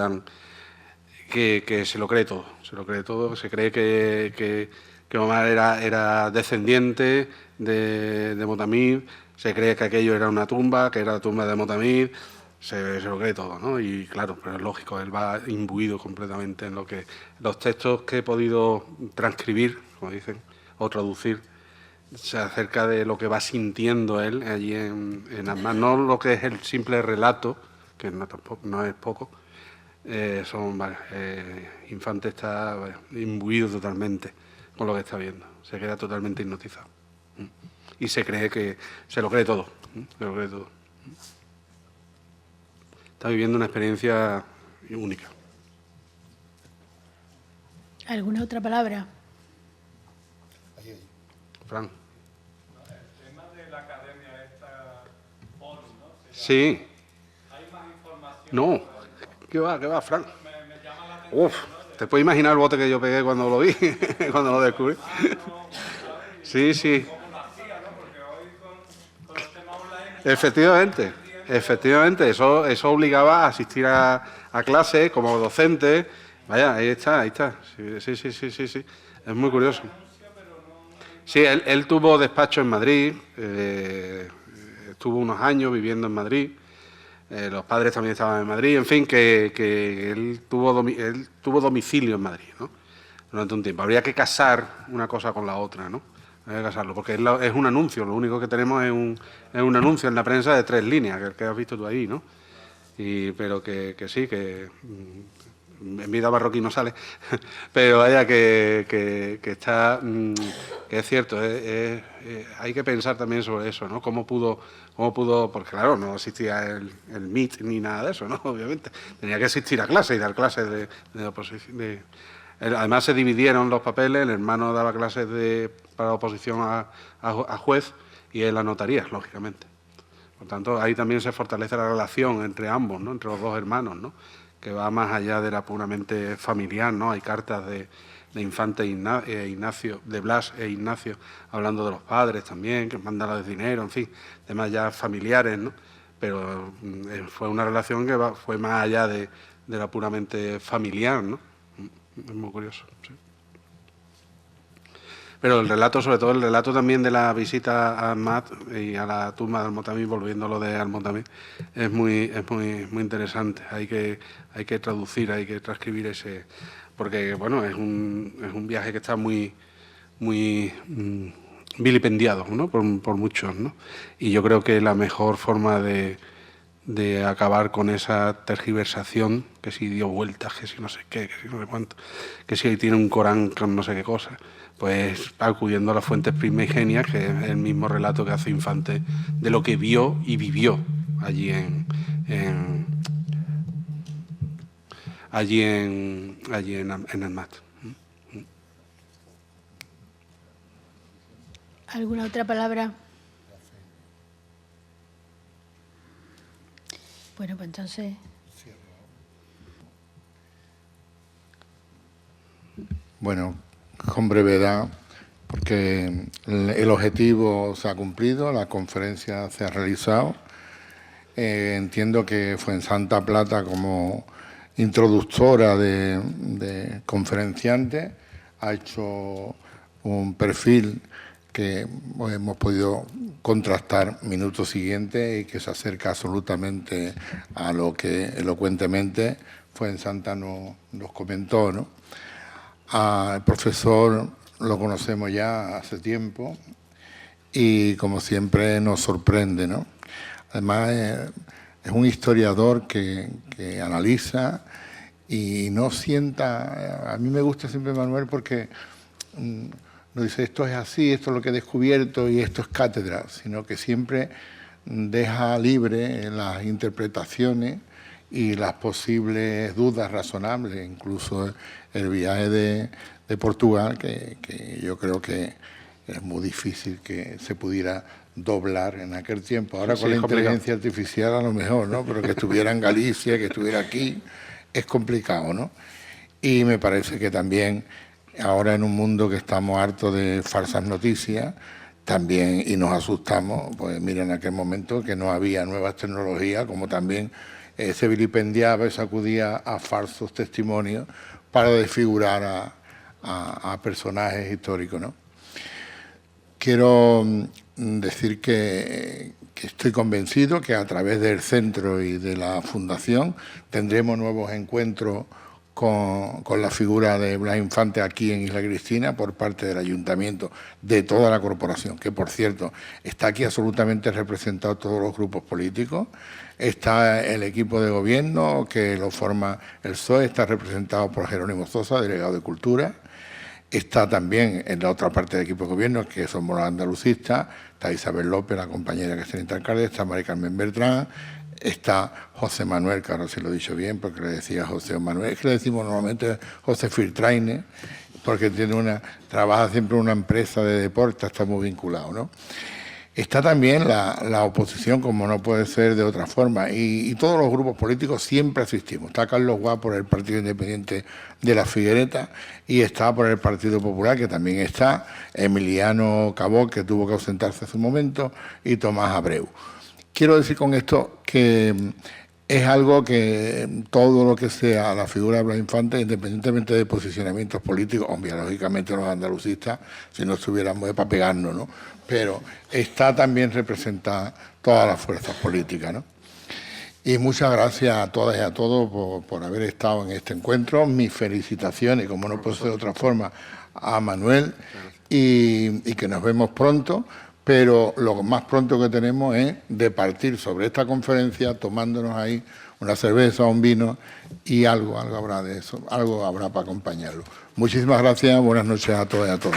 que se lo cree todo. Se lo cree todo. Se cree que Omar era descendiente de Motamí. Se cree que aquello era una tumba, que era la tumba de Motamí. Se lo cree todo, ¿no? Y claro, pero es lógico, él va imbuido completamente en los textos que he podido transcribir, como dicen, o traducir, acerca de lo que va sintiendo él allí en Azmat, no lo que es el simple relato, que no es poco. Infante está imbuido totalmente con lo que está viendo, se queda totalmente hipnotizado y se lo cree todo, se lo cree todo. Está viviendo una experiencia única. ¿Alguna otra palabra? Fran. El tema de la academia esta forum, ¿no? Sí. ¿Hay más información? No. ¿Qué va, Fran? Me llama la atención. Uf, ¿te puedes imaginar el bote que yo pegué cuando lo vi, cuando lo descubrí? Sí. ¿Cómo lo hacía, no? Porque hoy con el tema online... Efectivamente, eso obligaba a asistir a clases como docente. Vaya, ahí está. Sí. Es muy curioso. Sí, él tuvo despacho en Madrid, estuvo unos años viviendo en Madrid, los padres también estaban en Madrid, en fin, que él tuvo domicilio en Madrid, ¿no? Durante un tiempo. Habría que casar una cosa con la otra, ¿no? Hay que casarlo, porque es un anuncio, lo único que tenemos es un anuncio en la prensa de 3 líneas, que has visto tú ahí, ¿no? Pero que sí, que en Vida Marroquí no sale, pero vaya que está, que es cierto, hay que pensar también sobre eso, ¿no? Cómo pudo, porque claro, no existía el MIT ni nada de eso, ¿no? Obviamente, tenía que asistir a clases y dar clases de oposición. Además se dividieron los papeles, el hermano daba clases para oposición a juez y él a notarías, lógicamente. Por tanto, ahí también se fortalece la relación entre ambos, ¿no? Entre los dos hermanos, ¿no? Que va más allá de la puramente familiar, ¿no? Hay cartas de Infante e Ignacio, de Blas e Ignacio, hablando de los padres también, que mandan de dinero, en fin, temas ya familiares, ¿no? Pero fue una relación que fue más allá de la puramente familiar, ¿no? Es muy curioso, sí. Pero el relato, sobre todo el relato también de la visita a Azmat y a la tumba de Al-Motamí, volviendo a lo de Al-Motamí, es muy interesante. Hay que traducir, hay que transcribir ese, porque bueno, es un viaje que está muy vilipendiado, ¿no? por muchos, ¿no? Y yo creo que la mejor forma de acabar con esa tergiversación, que si dio vueltas, que si no sé qué, que si no sé cuánto, que si ahí tiene un Corán con no sé qué cosa, pues acudiendo a las fuentes primigenias, que es el mismo relato que hace Infante de lo que vio y vivió allí en Azmat. ¿Alguna otra palabra? Bueno, pues entonces... Bueno, con brevedad, porque el objetivo se ha cumplido, la conferencia se ha realizado. Entiendo que Fuensanta Plata, como introductora de conferenciante, ha hecho un perfil que hemos podido contrastar minutos siguientes y que se acerca absolutamente a lo que elocuentemente Fuensanta nos comentó, ¿no? Al profesor lo conocemos ya hace tiempo y, como siempre, nos sorprende, ¿no? Además, es un historiador que analiza y no sienta... A mí me gusta siempre Manuel porque no dice esto es así, esto es lo que he descubierto y esto es cátedra, sino que siempre deja libre las interpretaciones y las posibles dudas razonables, incluso el viaje de Portugal, que yo creo que es muy difícil que se pudiera doblar en aquel tiempo. Ahora sí, con la inteligencia artificial a lo mejor, ¿no? Pero que estuviera en Galicia, que estuviera aquí, es complicado, ¿no? Y me parece que también ahora en un mundo que estamos hartos de falsas noticias, también, y nos asustamos, pues mira, en aquel momento que no había nuevas tecnologías, como también se vilipendiaba y se acudía a falsos testimonios para desfigurar a personajes históricos, ¿no? Quiero decir que estoy convencido que a través del centro y de la fundación tendremos nuevos encuentros con la figura de Blas Infante aquí en Isla Cristina por parte del ayuntamiento, de toda la corporación, que por cierto está aquí absolutamente representado todos los grupos políticos, está el equipo de gobierno que lo forma el PSOE, está representado por Jerónimo Sosa, delegado de Cultura, está también en la otra parte del equipo de gobierno, que somos los andalucistas, está Isabel López, la compañera que está en alcalde, está María Carmen Bertrán, está José Manuel, que ahora sí lo he dicho bien, porque le decía José Manuel, es que le decimos normalmente José Filtraine, porque trabaja siempre en una empresa de deporte, está muy vinculado, ¿no? Está también la oposición, como no puede ser de otra forma, y todos los grupos políticos siempre asistimos. Está Carlos Guá por el Partido Independiente de la Figuereta y está por el Partido Popular, que también está, Emiliano Cabot, que tuvo que ausentarse hace un momento, y Tomás Abreu. Quiero decir con esto que es algo que todo lo que sea la figura de Blas Infante, independientemente de posicionamientos políticos, obviamente, lógicamente los andalucistas, si no estuviéramos para pegarnos, ¿no? Pero está también representada todas las fuerzas políticas, ¿no? Y muchas gracias a todas y a todos por haber estado en este encuentro. Mis felicitaciones, como no puede ser de otra forma, a Manuel y que nos vemos pronto. Pero lo más pronto que tenemos es de partir sobre esta conferencia tomándonos ahí una cerveza, un vino y algo habrá de eso, algo habrá para acompañarlo. Muchísimas gracias, buenas noches a todas y a todos.